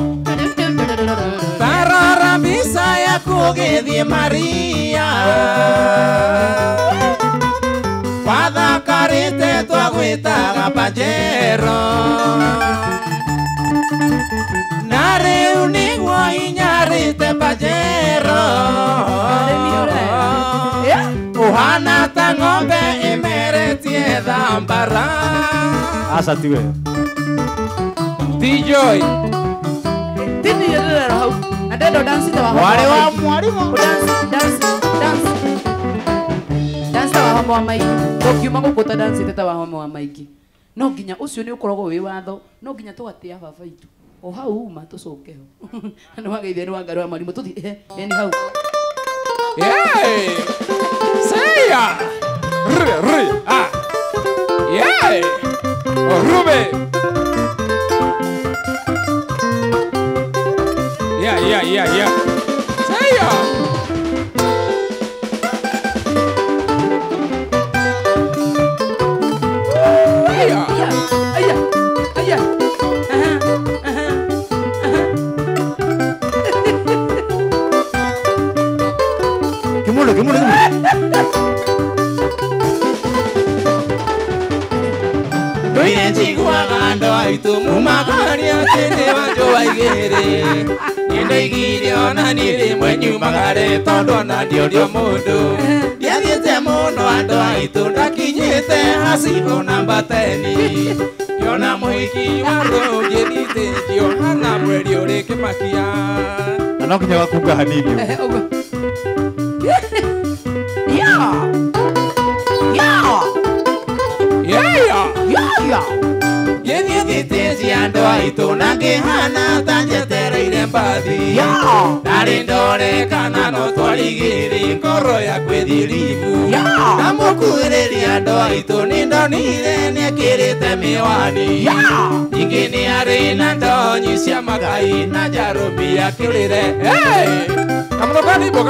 Tarara bisa ya kugethie Maria Fatha karite twagwitaga Pajero Na riu niguo inyarite Pajero Uhana ta ng'ombe imeretie thambara Asa tiwe T-Joy Tini yedera hau Adendo dansi tawa homo Wale wa mwalimu Dansi tawa homo wa maiki Tokiuma gukota dansi tawa homo wa maiki No nginya ucio ni ukoragwo wi watho no nginya tugatia baba itu o hau uma tucoke ho no mageithia ni wangaru wa mwalimu tuthi ni hau Yay! Say ya! Ah! Yay! Oh, Rube! Yeah. Say ya! Aya. Kemulo Noine chiguaga ndo itu mumagaria tene wanjo waigere Nindo igire ona nire mwenyu magare tondo na ndio mundu Ndiathiete muno ando aitu ndakinyite hasibu namba 10 Yona muhiki waro njerite Johana mweri uri kimakia Anokinya wakunga hanini Yethithite ando aitu nangihana tanjetereire mbathi Nari ndore kana no twarigiri ngoro ya kwithirimu Namukuhiriria ando aitu nindonire niekirite miwani Ingi ni ari na ndonyi cia magai na njarumbi akirire Kamuno kadimbo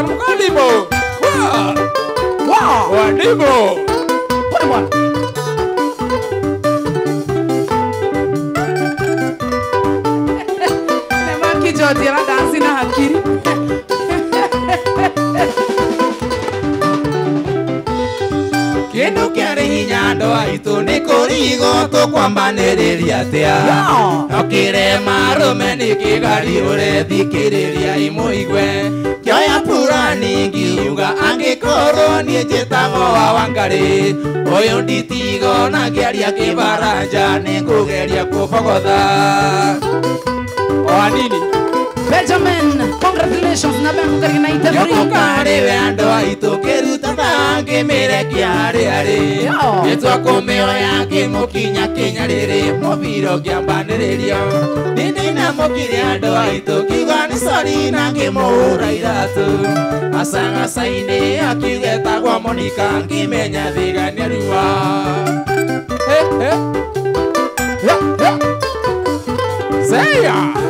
Wow! Wadimbo hinya ndoa itu ni kurigo tukwambaniriria atia nokire marume ni kigari urethikiriria imuigwe kioya purani ngiuga angikorwo nie njitagwo wa Wangari uyu nditigo na ngiaria kibaranja ni ngugeria kubogotha o nini Benjamin, congratulations na ben kari na itafri. Yokare wendo itukiruta tangi mireki ari ari. Yetwa kumeo yake mukinya kinya riri mobiro gyambaniririo. Nini na mokire ando itukiga ni sori na ngimura iratu. Asanga saini akigeta gwa Monica ngimenya thigania ruwa. Say ya.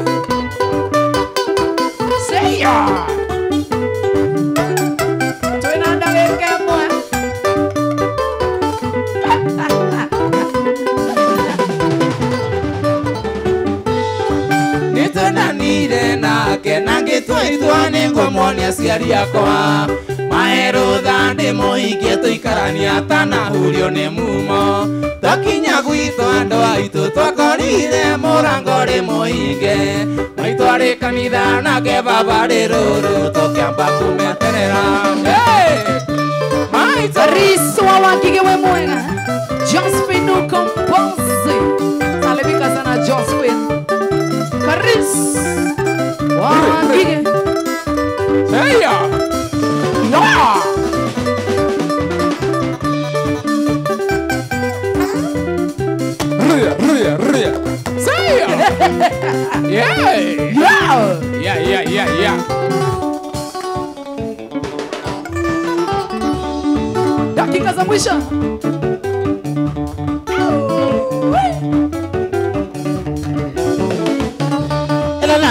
Nitonanire nake nangitwaitwa ningomwonia aciari akwa maherutha ndimuhikie tuikarania atanahurio ni mumo twakinya gwitũ andũ aitũ twakorire mũrango rĩ mũhinge maitũ arĩ kanitha nake baba rĩ rũrũ tũkĩamba kũmeterera Riso wa Wangige we mwega Josephine Ukombozi Salibika sana Josephine Karis wa Wangige Heya Noa Ria Say Yeah Dakika za mwisho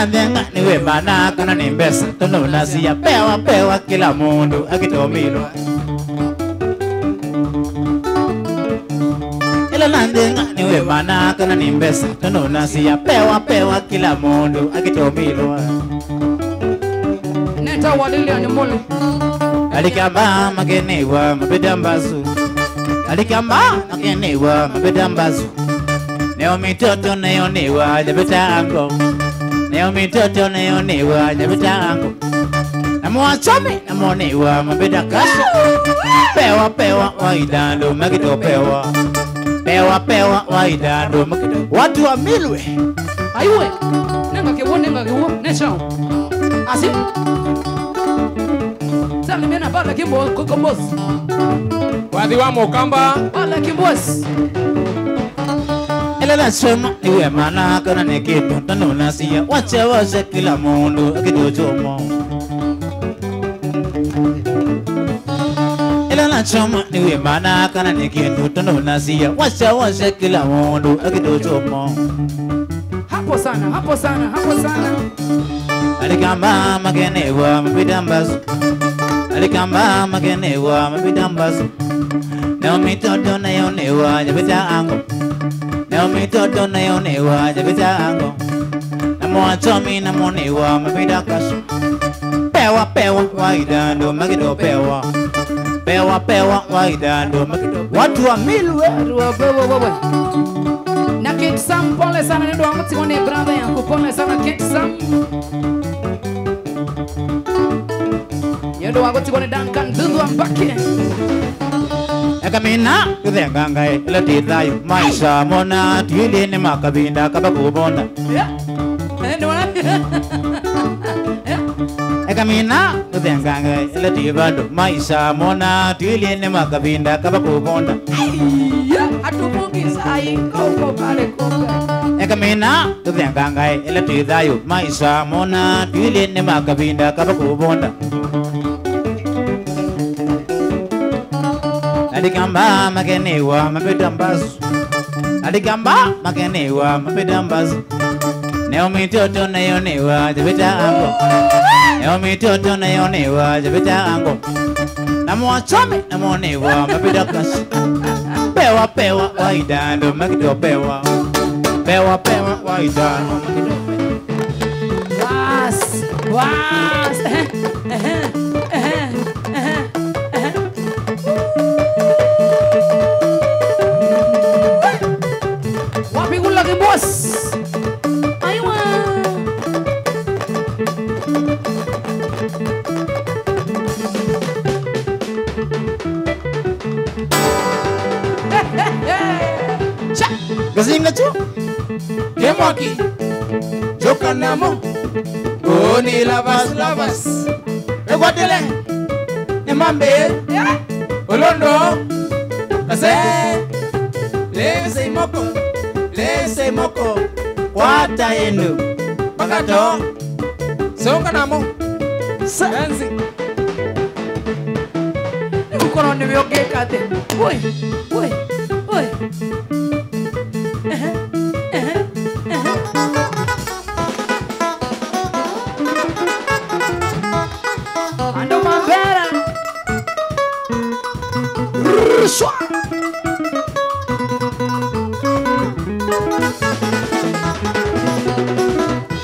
Ndenga niwe mana kana ni mbesa tonona siya pewa kila mundu akitomilwa Ndenga niwe mana kana ni mbesa tonona siya pewa kila mundu akitomilwa Neta walili animole Alikamba magenewa mabedambazu Alikamba magenewa mabedambazu Neo mitoto neonewa jabeta ango Neo mitoto neonewa jabeta ango Namuachome namonewa mabeda kasha Pewa waidando magito pewa waidando magito Watu wa milwe Ayuwe Nenga kiwo Nechao Asi Salimena bala kimbo Kokombozi Wathi wa Mukamba Bala kimbozi Elela sema niwe mana kana nekitu tanona siya wacha kila mundu akidojomo Elela sema niwe mana kana nekitu tanona siya wacha kila mundu akidojomo Hapo sana Alikamba magenewa mabidambazu Alikamba magenewa mabidambazu Neo mitoto nayonewa jabita ango Neo mitoto nayonewa jabita ango Namuachomi namonewa mabida kashu Pewa waidando magido pewa waidando magido Watu wa milwe Wewe Na Kate Sam pole sana nendo wangu tikone brother yangu pole sana Kate Sam Nendo wangu tikone Duncan Dudu ambake Ekamina kuthengangae ila tithayo maisha mona tuili ni makabinda kabakubonda Ekamina kuthengangae ila tibado maisha mona tuili ni makabinda kabakubonda Atumungi sai koko pale koko Ekamina kuthengangae ila tithayo maisha mona tuili ni makabinda kabakubonda Alikamba magenewa mabedambazu Alikamba magenewa mabedambazu Neo mitoto nayonewa jabita ango Neo mitoto nayonewa jabita ango Namuachome namonewa mabedakashi Pewa waidando magido pewa waidando magido Was Cha. Gazinga chu. Kemoki. Chokanamo. Oni lavas. Eguatele. Emambe. Olondo. Kase. Lese moko. Wata enu. Pakato. Songanamo. Sanzi. Ukono ni yoke kate. Oi. Ando mabera. Shwa.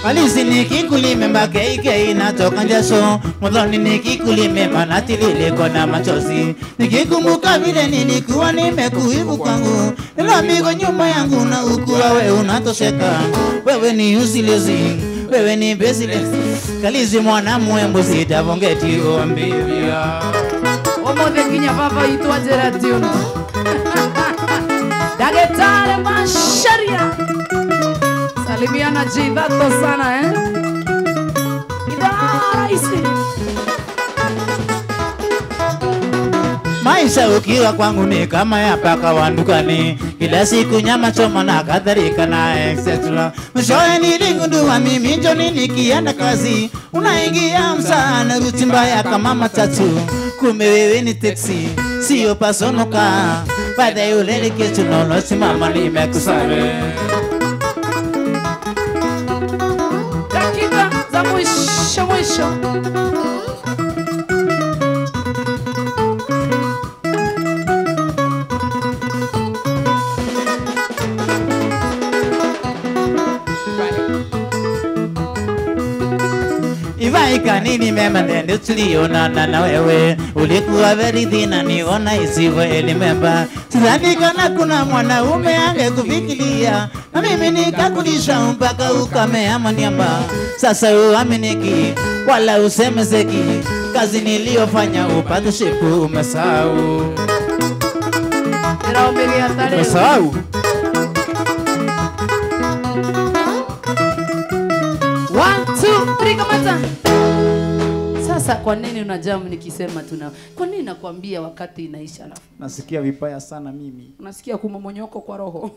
Alisi nikikulime mbake natoka jasho. Mudhoni nikikulime manatilile kona machozi. Nikikumbuka vile nilikuwa nimekuibu kwangu. Nilo amigo nyuma yangu na ukuwa we unatosheka. Wewe ni usilezi, wewe ni besilezi. Kalizi mwana muembo sitavongeti uambia. Omode kinya papa itu ajera tune. Dagetare masharia. Salimiana jidato sana Idara isi. Maisha ukiwa kwangu ni kama ya paka wandukani. Kila siku nyama choma na kadhalika na etc. Mwishowe niligundua mimi njoni nikienda kazi. Unaingia msana ruti mbaya kama matatu. Kumbe wewe ni taxi, sio pasonoka. Baadaye uleleke tunono simama nimekusare. Dakika za mwisho. Ivaika nini mema nende tulionana na wewe. Ulikuwa very thin na niona isiwe elimemba. Sidhani kana kuna mwanaume angekufikiria. Na mimi nikakulisha mpaka ukamea maniamba. Sasa uaminiki wala usemezeki. Kazi niliyofanya upate shipu umesahau. Umesahau? Kamata. Sasa kwa nini unajamu nikisema tuna? Kwa nini nakwambia wakati inaisha alafu? Nasikia vibaya sana mimi. Unasikia kumomonyoko kwa roho.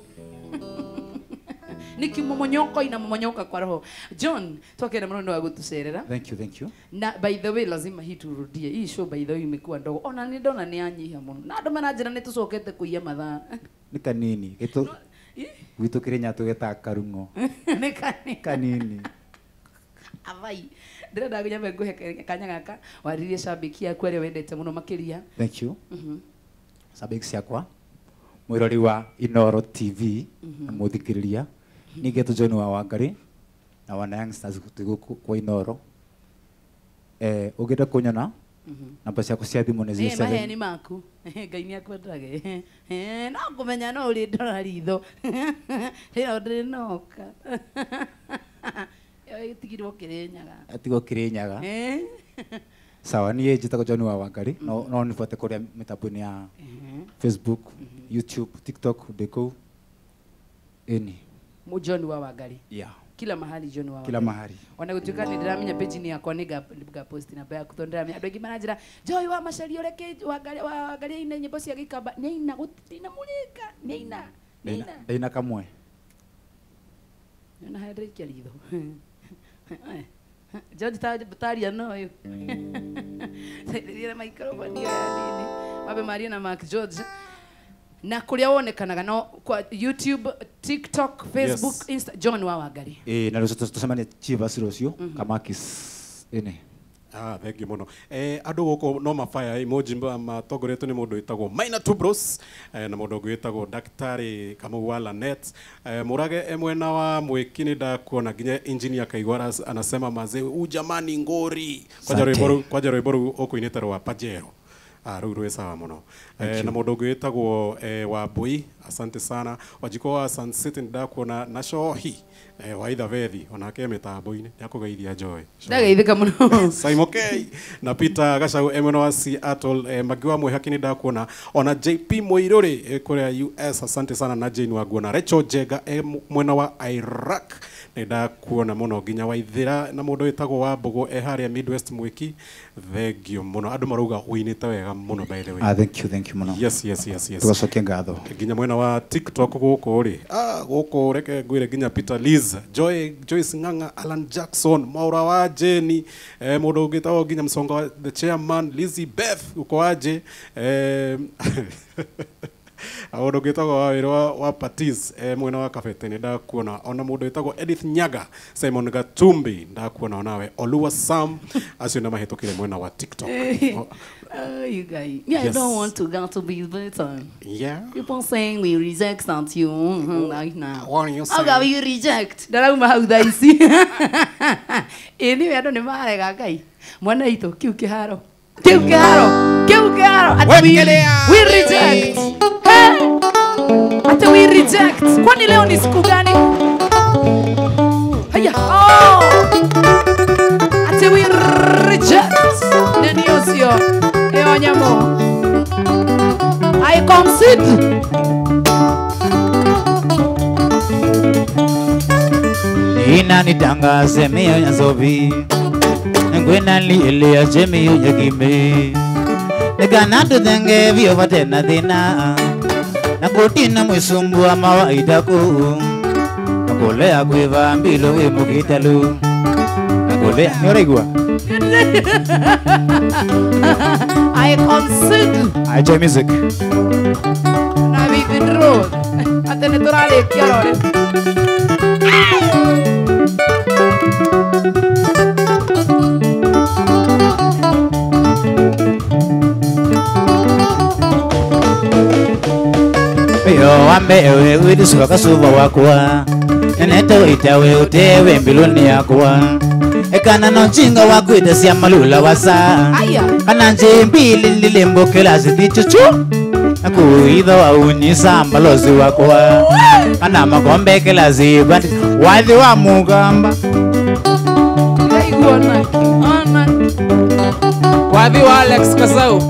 Nikimomonyoko inamomonyoka kwa roho. John, toke na mrondo wa gutuserera. Thank you. Na by the way lazima hii turudie. Hii show by the way imekuwa ndogo. Ona ni ndona ni anyiha muno. Na ndo manajira nitusokete kuiya mathaa. Nika nini? Ito Wito kirenya tugeta karungo. Nika kanini. Avai. Ndĩrenda nyambe nguhe kanya gaka waririe shabiki yaku arĩa wendete mũno makĩria. Thank you. Shabiki ciakwa mwirori wa Inoro TV na muthikiriria ningetu John wa Wangari na wana youngsters kwa Inoro. Ugenda kunyona namba ciaku cia thimu nĩ 07 maheni maku Ngai nĩ akwendage no kũmenya no ũrĩ ndora ritho rĩo ndĩnoka tigirwo Kirinyaga. Atigo Kirinyaga. Sawa, niye njĩtagwo John wa Wangari. No nifuate kũrĩa mĩtambo-inĩ ya Facebook, YouTube, TikTok, ndĩkũu. Eni. John wa Wangari. Yeah. Kila mahali John wa Wangari. Kila mahali. Ona gũtuĩka nĩ ndĩramenya page ni yakwa nĩ ga post namba yaku tondũ ndĩramenya andũ aingĩ maranjĩra Joy wa Macharia reke Wangari aine nyĩmbo cia gĩkamba nĩaina gũtirĩ na mũrĩka nĩaina kamwe. Na Henrique ritho. George taria no yo. Saidia microphone ya nini? Wabe Maria na Mark George. Na kuria wonekanaga no kwa YouTube, TikTok, Facebook, Insta John wa Wangari. Na tusemane Chivas Rocio Kamakis ene. Thank you muno. Andu guku no mafaya emoji matongoretwo ni mundu witagwo Maina Two Bros na mundu ungi witagwo Daktari Kamau wa Lanet. Murage mwena wa mwikini ndakuona nginya engineer Kaigwara anasema mazee jamani ngori. Kwaja rwimbo ukuinite rwa Pajero. rĩu rwĩ sawa mũno na mũndũ ũngĩ wĩtagwo Wambui asante sana Wanjiko wa Sun City ndakuona na Shohi wa Ithavethi onake mĩtambo-inĩ nĩakũgeithia Joy ndageithĩka mũno Simon K na Peter Gacau emwena wa Seattle Magi wa Mwĩhaki nĩndakuona ona JP Mũirũrĩ kũrĩa US asante sana na Jane Wanguona Rachel Jenga mwena wa Iraq nĩndakuona mũno nginya Waithĩra na mũndũ wĩtagwo wa Mbogo harĩa Midwest Mwĩki thengio mũno andũ marauga ũinĩte wega mũno by the way thank you mũno yes tugacokia ngatho nginya mwena wa TikTok gũkũ rĩ gũkũ reke ngwĩre nginya Peter Liz Joyce Ng'ang'a Alan Jackson Maura wa Jeni mũndũ ũngĩtagwo nginya Msonga wa the chairman Lizzie Beth uko waje Aũndũ ũngĩtagwo wa wĩra wa Patis mwena wa Kabete nĩndakuona ona mũndũ wĩtagwo Edith Nyaga Simon Gatumbi ndakuona onawe Oluwa Sam acio na mahĩtũkire mwena wa TikTok you guys I don't want to be better people saying we reject that you like now how can we reject ndarauma hau thaa ici anyway andũ nĩ marega Ngai mwana itũ kiu kĩharo we reject hata we reject kwani leo ni siku gani haya hata we reject nani osio nyamo I concede ina nitangaze mio nyazobi ngwena li ya jemi nyagime neganado denge vio vatena dina nakotina mwisumbu wa mawaida ku nakolea kuiva mbilo we mukitalu nakolea nyoregwa I concede I enjoy music na Big Road atene torale chiarore yo ambewe widisuka kasuva wakwa nenete witawe utewe mbiloni yakwa ekana no chinga wakwita sia malula wasa kana mbili lilembo kelasi tichuchu akuidho aunyisa mbalozi wakwa kana magombe kelasi bandi wadhi wa mugamba wadhi wa Alex Kasau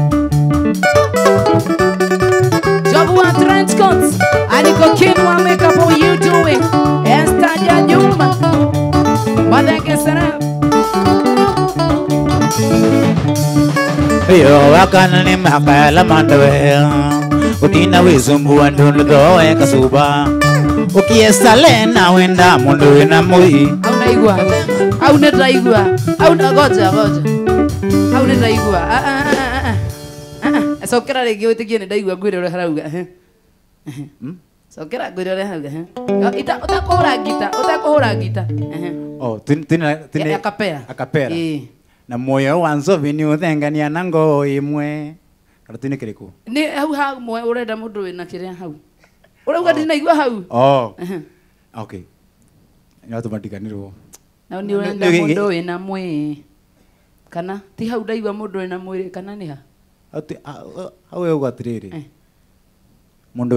Jabua trench coats Aniko Kinwa makeup how you doing Estaja Juma Madenge sana yo wakana ni makala mandawe utina wizumbu wandundu doe kasuba ukiesta lena wenda mundu na mui au netaigua au goja au netaigua sokera rĩngĩ wĩtĩkie nĩ ndaigua ngwĩre ũrĩa harauga sokera ngwĩre ũrĩa harauga ũtakũhũra ngita akapera na moyo wa nzovi ni uthengania na ngoo imwe karatini kĩrĩkũ nĩ hau hamwe ũrenda mũndũ wĩna kĩrĩa hau ũrauga ndinaigua hau okay nĩwatũmatiganirwo na nĩ ũrenda mũndũ wĩna mwĩ kana ti hau ndaigua mũndũ wĩna mwĩrĩ kana nĩ ha ati awe ugatiriri mundu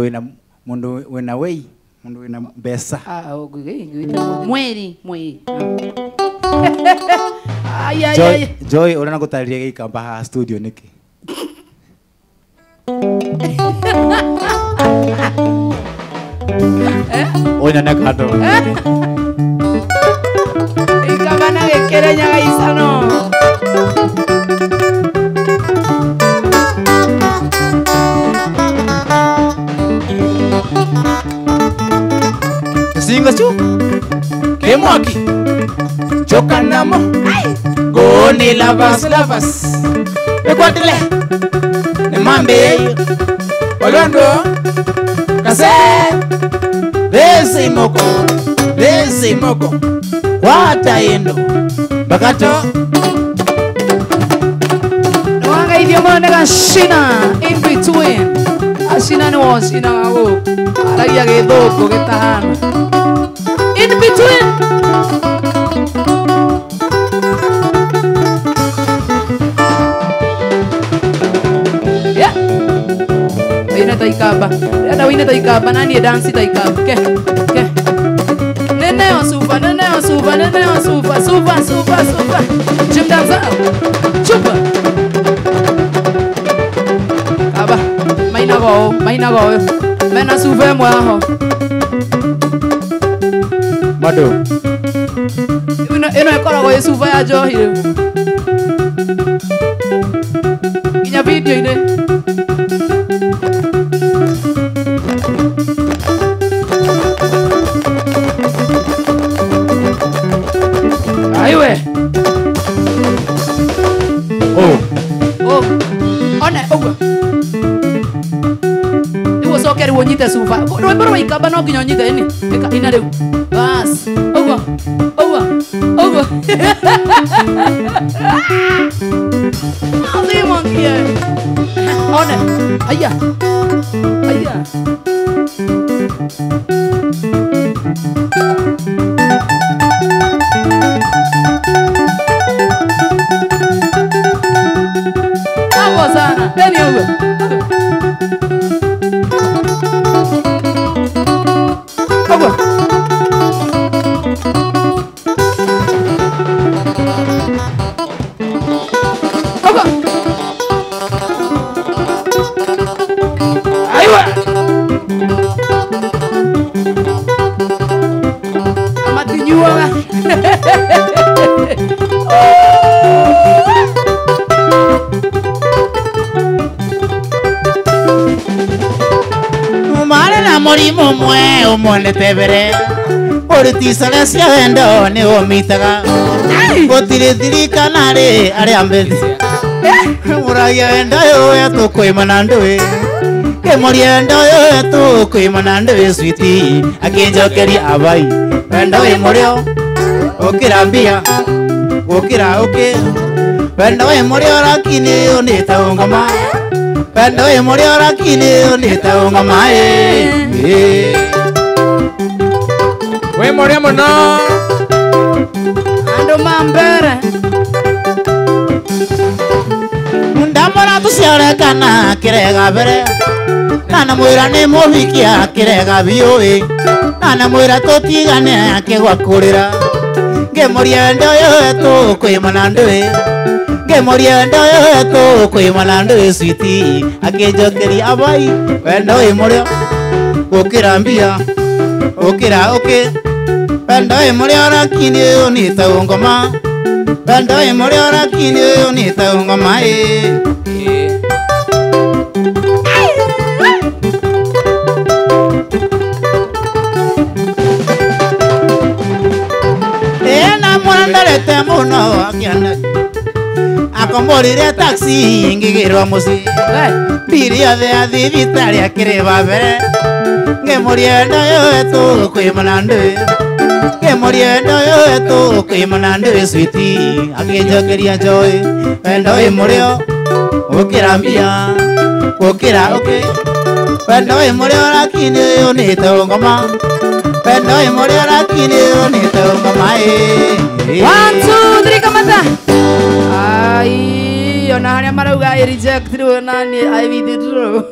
wina wei mundu wina mbeca mweri Joy urana gutariria gikamba ha studio niki onya na kato ikamba na gekere nyaga isano singa chu kemwaki chokanamo goni lavas ekwatile nemambe olondo kase desi moko wataendo bakato nwanga ivyo mwana gashina in between ashina ni washina wao aragia githoko gitahana in between wine ta ikamba. Renda wine ta ikamba nani dance ta ikamba. Ke. Neneo super. Jim dancer. Chupa. Kaba. Maina go. Mena super mo aho. Mado. Ino ekora go super ya jo hiyo. Kinya video ine. Aiwe. Oh. Ona ogo. Iwo sokeri wonyite sufa. Ro bro ikaba no kinyonyite ini. Ina reu. Bas. Ogo. Adi monkey. Ona. Aya. Sana, vem Hugo. Hugo. Aiwa. Mati nyuwa. Murimo mwe umonete bere Uritisale cia wendo ni umitaga Gutiritirikana ri aria mbethi Muragia wendo uyu tukwimana ndui Kimuria wendo uyu tukwimana ndui switi Akinjokeria abai Wendo wi murio Ukira mbia Ukira uki Wendo wi murio rakini unita ungama Wendo wi murio rakini unita ungama We murio muno Ando mambere Ndamora tuciorekana kirega bere Nana mwira ni muhikia kirega biui Nana mwira tutigane akigwa kurira Ngemuria wendo uyu tukwimana ndui Ngemuria wendo uyu tukwimana ndui switi Akinjokeria abai wendo wi murio Ukira mbia Ukira uki Wendo wi murio rakini unita ungoma Wendo wi murio rakini unita ungoma Ena mwandarete muno akiana Akomborire taxi ngigirwa muci Mbiri othe athi thibitari akiriba mbere Ngemuria wendo uyu tukwimana ndui Ngemuria wendo uyu tukwimana ndui switi Akinjokeria njoi Wendo wi murio Ukira mbia Ukira uki Wendo wi murio rakini unita ungoma Wendo wi murio rakini unita ungoma 1, 2, 3 kamata. Ai, ona haria marauga I reject nani I withdraw.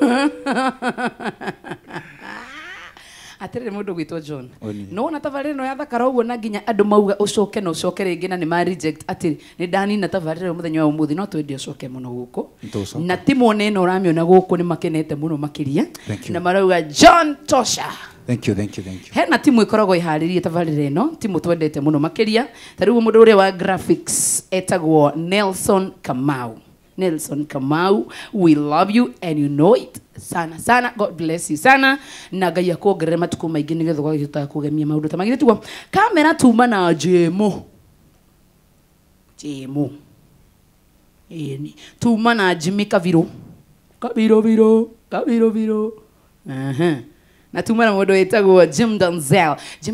Atere mundu gwitwo John. No na tabarire no yathakara uguo na nginya andu mauga ucoke no ucoke ringi na ni ma reject atiri ni ndani na tabarire muthenya wa umuthi no twende ucoke muno guku. Na timu neno ramiona guku ni makenete muno makiria na marauga John Tosha. Thank you. Hena timu ikoragwo iharirie tabarire no timu twendete muno makiria tariu mundu uri wa graphics etagwo Nelson Kamau. Nelson Kamau, we love you and you know it. Sana God bless you sana na Ngai akuongerere matuko maingi nigetha gwagita kugemia maundu ta magire tugo kamera tuma na jemo eni tuma na Jimmy Kaviro na tuma na mundu etagwo Jim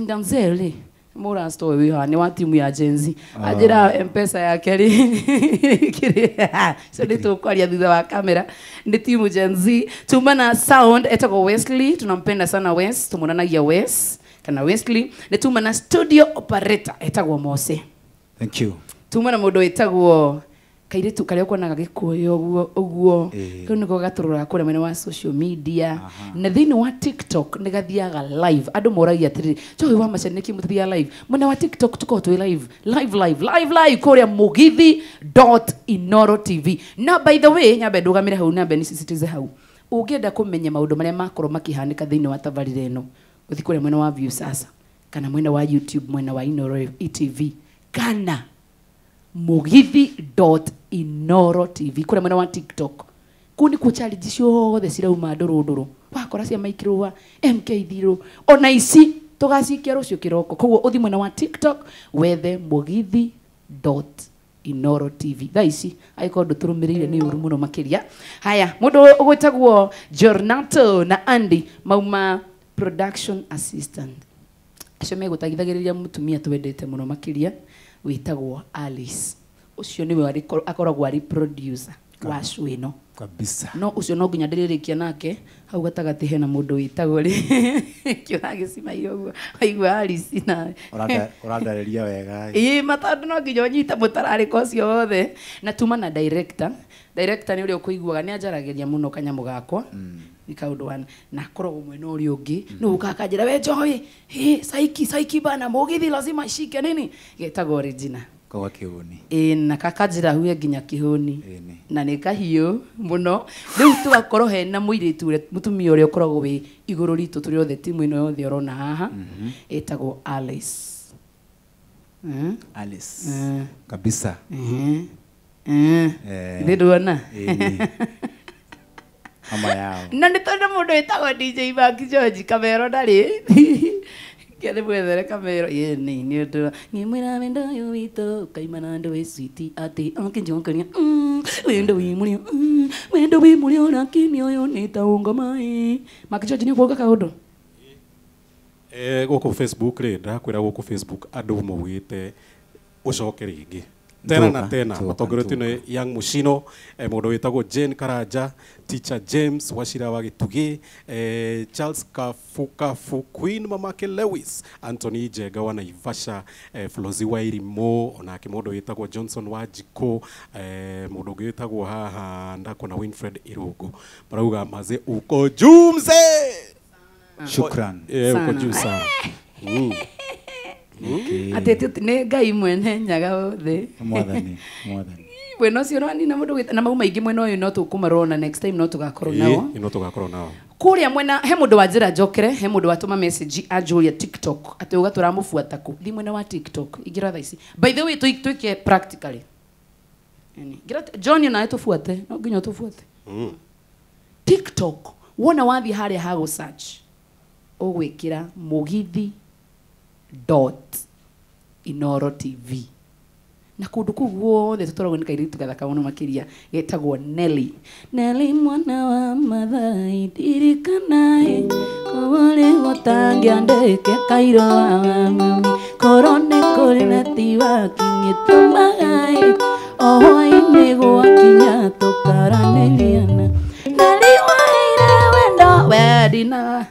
Danzel Mura story we ha ni wa timu ya Gen-Z ajira M-Pesa yake ri so ndito kwaria thutha wa kamera ndi timu Gen-Z tumana sound etagwo Wesley tunampenda sana Wes tumonanagia Wes kana Wesley ndi tumana studio operator etagwo Mose. Thank you. Tumana mundu etagwo kairitu karia ukonaga gikuyo uguo kiu niko gaturura kure mwene wa social media na thini wa TikTok ni gathiaga live andu moragia atiri joy wa maceneki muthia live mwene wa TikTok tuko tu live kuria mugithi.inoro tv na by the way nyambe ndugamire hau nyambe ni sisitize hau ungienda kumenya maundu maria makorwo makihanika thini wa tabarire eno uthi kuria mwene wa view sasa kana mwene wa YouTube mwene wa Inoro ETV kana mugithi.inoro tv kuria mwene wa TikTok kuni ku challenge ciothe cirauma ndurunduru wakora cia maikirwa MK0 ona ici tugacikia rucio kiroko koguo uthi mwene wa TikTok wethe mugithi.inoro tv thaici aiko nduturumirire ni uru muno makiria haya mundu ugwitagwo Jornato na Andy mauma production assistant acio megutagithagiriria mutumia twendete muno makiria witagwo Alice ucio niwe akoragwo ari producer wa Shwino kabisa no ucio no nginya ndiririkia nake hau gatagati hena mundu witagwo ri kiurage cima iyo aigua Alice na urandareria wega matandu no nginya nyita mutarariko ucio wothe na tuma na director ni uri ukuiguaga ni ajarageria muno kanyamu gakwa ikaundu wana na korogwo mwena uri ungi no ukakanjira we Joy saiki bana mugithi lazima ishike nini getagwo original kwa kiuni na kakajira huye nginya kihuni na ni kahiyo muno riu tugakorwo hena muiritu mutumia uri ukoragwo wi iguru ritu turi othe timu ino yothe urona haha etagwo Alice kabisa ndirona ama yao na nĩ tondũ mũndũ wĩtagwo DJ Bank George Kamero ndarĩ kĩrĩ mwethere Kamero nĩ ũndũ ngĩmwĩra wendo ũyũ witũ kaimana ndũ wĩ sweet atĩ akĩnjokeria wendo wĩ mũrĩo na kimi ũyũ nĩ ta ngoma Bank George nĩ ũkuoka kaũndũ gũkũ Facebook rĩ ndakwĩra gũkũ Facebook andũ maugĩte ũcoke rĩngĩ tena na tena mutongoretu ni Young Mushino mundu witagwo Jane Karanja teacher James Washira wa Gitugi Charles Kafuka Queen mamake Lewis Anthony Jega wa Naivasha Flozi wa Irimo onake mundu witagwo Johnson wa Jiko mundu witagwo haha ndako na Winfred Irugo marauga maze uko jumze shukran uko juu sana atete ne ngai mwene nyaga othe mwathani bueno cio no na mundu na mau maingi mwena uyu no tukumarona next time no tugakorwo nao kuria mwena he mundu wa njira njokere he mundu watuma message ajulia TikTok ati ugatura mufuata ku thi mwena wa TikTok igira tha ici by the way tuike practically yani gira John na tufuate no nginya tufuate TikTok wona wathi haria ha go search ugwikira mugithi.inoro tv na kundu kuu guothe tutoragwo ni kairitu gathaka muno makiria getagwo Nelly mwana wa mathai ndirikanae kobore gotangiandeke kairo wa mami korone kuri na tiwa kingitumagai ohoine gwakinya tukaraneliana naliwaira wendo wedina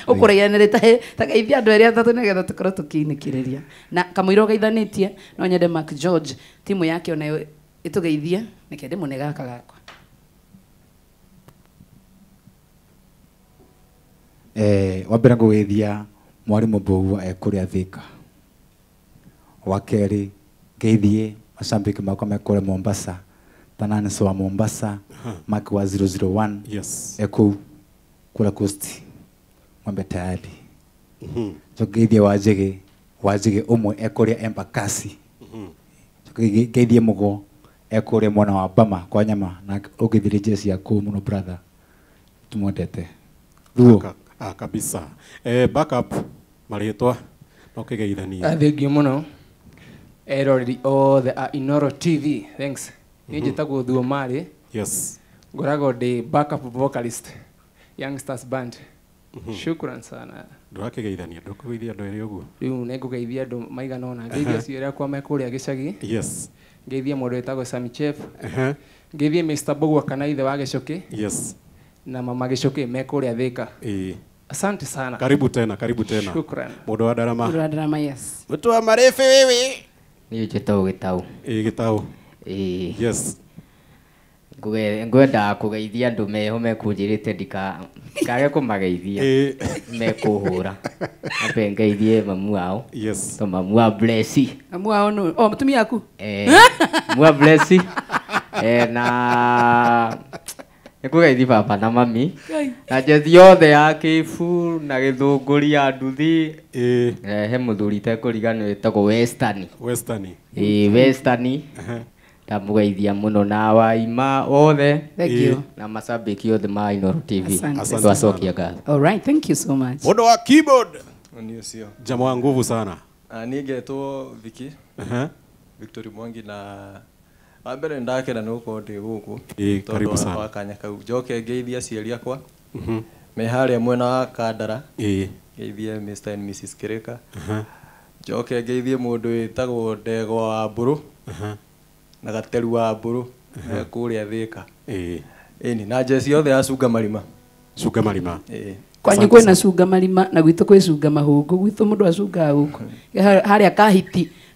ukuragia nereta takaithia andu eria atatu nigetha tukorwo tukiinikiriria na kamuiro gaithanitie no nyende Mark George timu yake ona itugeithie nikende munega gakwa wambere ngugithia mwarimu Mbugua ekuria Thika wakeri geithie mashabiki makwa mekore Mombasa Tanani wa Mombasa Mark wa 001 yes eku kula coast mwambe tayari geithie wajige umwe ekuria Embakasi geithie mugo ekuria mwana wa Bama kwa nyama na ugithire jesi yaku muno brother tumwendete ruo kabisa backup maritwa no kigeithania thengio muno eroreri othe a Inoro TV thanks ni njitagwo Thuo Mari yes ngoragwo ndi backup vocalist Youngsters Band shukran sana ndurakigeithania ndukugeithia andu eri uguo riu nengugeithia andu maigana ona ngeithia ciira kwa mekuria gicagi yes ngeithia mundu wetagwo Sami Chef ngeithia Mr Mbugua kana ithe wa Gicuki yes na mama Gicuki mekuria Thika asante sana karibu tena shukran mundu wa Darama yes mtu wa marefu wewe ni njitagwo Gitau Gitau Yes. Ngwenda kugeithia andu meho mekunjirite ndikage kumageithia mekuhura ambe ngeithie mamu wao. Yes. To mamu wa bless. Mamu wao no. Oh, mtumia yaku. Mamu wa bless. Na nikugeithia papa na mami. Na jethi yothe ya Kifu na Githunguri ya Nduthi. He muthuri te kurigano etagwo Western. Western. Tamugeithia muno na waima othe. Thank you. Na mashabiki othe ma Inooro TV. Asante. Twacokia ngatho. All right, thank you so much. Modo wa keyboard. Ndio sio. Jamaa wa nguvu sana. Nigetwo Viki. Victory Mwangi na ambere ndakena nuko ndi guku. Karibu sana. Wakanya kau. Joke ngeithia ciaria kwa. Me haria mwena wa Kandara. Ngeithie Mr and Mrs Kireka. Joke ngeithie mundu etagwo Ndegwa wa Mburu. Na Gateru wa Mburu. Kuria Thika. Eni na jesi yothe ya Cunga Marima. Cunga Marima. Kwanyu kwina Cunga Marima na gwitu kwi Cunga Mahungu. Gwitu mundu acungaga guku. Haria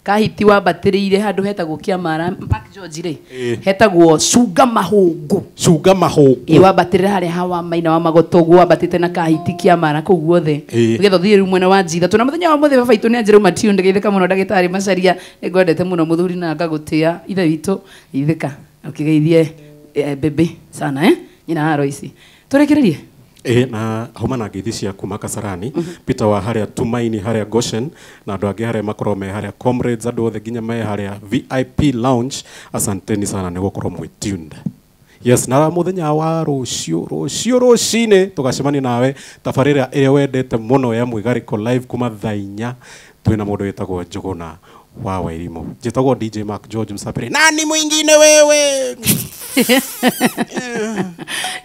kahiti wa batirire handu hetagwo Kiamara Park George ri. Hetagwo Cunga Mahungu. Cunga Mahungu. Wa batirire haria hawa maina wa Magotogu wa batite na kahiti Kiamara kuu guothe. Nigetho thie ru mwena wa Njitha. Tuna muthenya wa muthe baba itu ni anjira Matiu ndegeitheka muno ndagitari Macharia. Ngwendete muno muthuri na ngagutia ithe witu ithika. Ukigeithie bebe sana nyina haro ici. Turekererie. Na hauma na ngeithi cia kuma Kasarani Peter wa haria Tumaini haria Goshen na andu angi haria makorwo me haria Comrades andu othe nginya me haria VIP lounge. Asanteni sana ni gukorwo mwi tuned. Yes, na muthenya wa rucine tugacemania nawe tabarira ire wendete muno ya Mwigariko live kuma thaa 4 twina mundu wetagwo Njuguna wa Wairimu. Jitagwo DJ Mark George Msapiri. Nani mwingine wewe?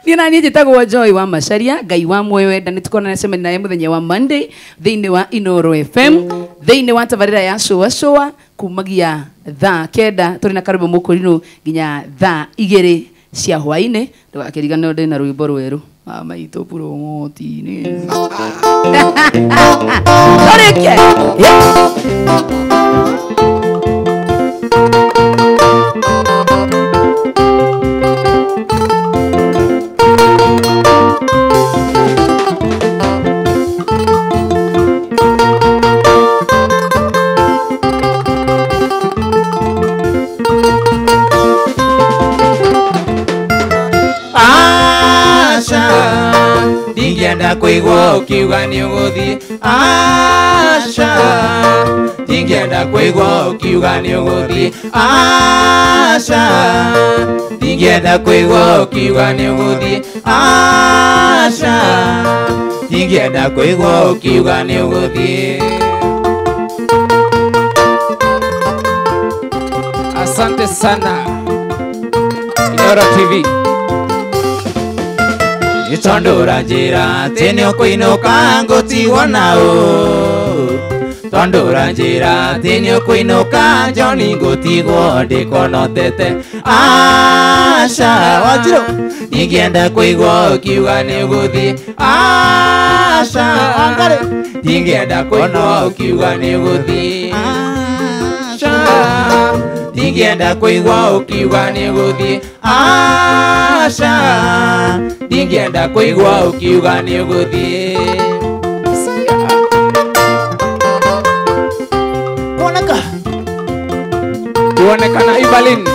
Nina ni jitagwo Joy wa Macharia, Ngai wa mwe wenda nitukona nasema naye muthenya wa Monday thiini wa Inooro FM, thiini wa tabarira ya Showa kumagia thaa 9 turi na karibu mukurino nginya thaa 2 cia hwaine. Ndugakirigana ndina rwimbo rweru maito promotini. Toreke. Ndingenda kuigwa ukiuga ni uguthie aca. Ndingenda kuigwa ukiuga ni uguthie aca. Ndingenda kuigwa ukiuga ni uguthie aca. Ndingenda kuigwa ukiuga ni uguthie. Asante sana Inooro TV. Tondora njira tini ukuinuka ngutigwo nao. Tondora njira tini ukuinuka Johnny ngutigwo ndikonotete aca. Wanjiru ndingenda kuigwa ukiuga ni uguthie aca. Wangari ndingenda kuigwa ukiuga ni uguthie aca. Ndingenda kuigwa ukiuga ni uguthie aca. Ndingenda kuigwa ukiuga ni uguthie. Kuonekana Ibalin.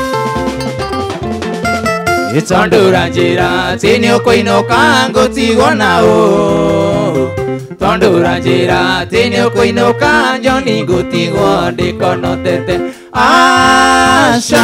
Tondora njira tini ukuinuka ngutigwo nao. Tondora njira tini ukuinuka Johnny ngutigwo ndikonotete aca.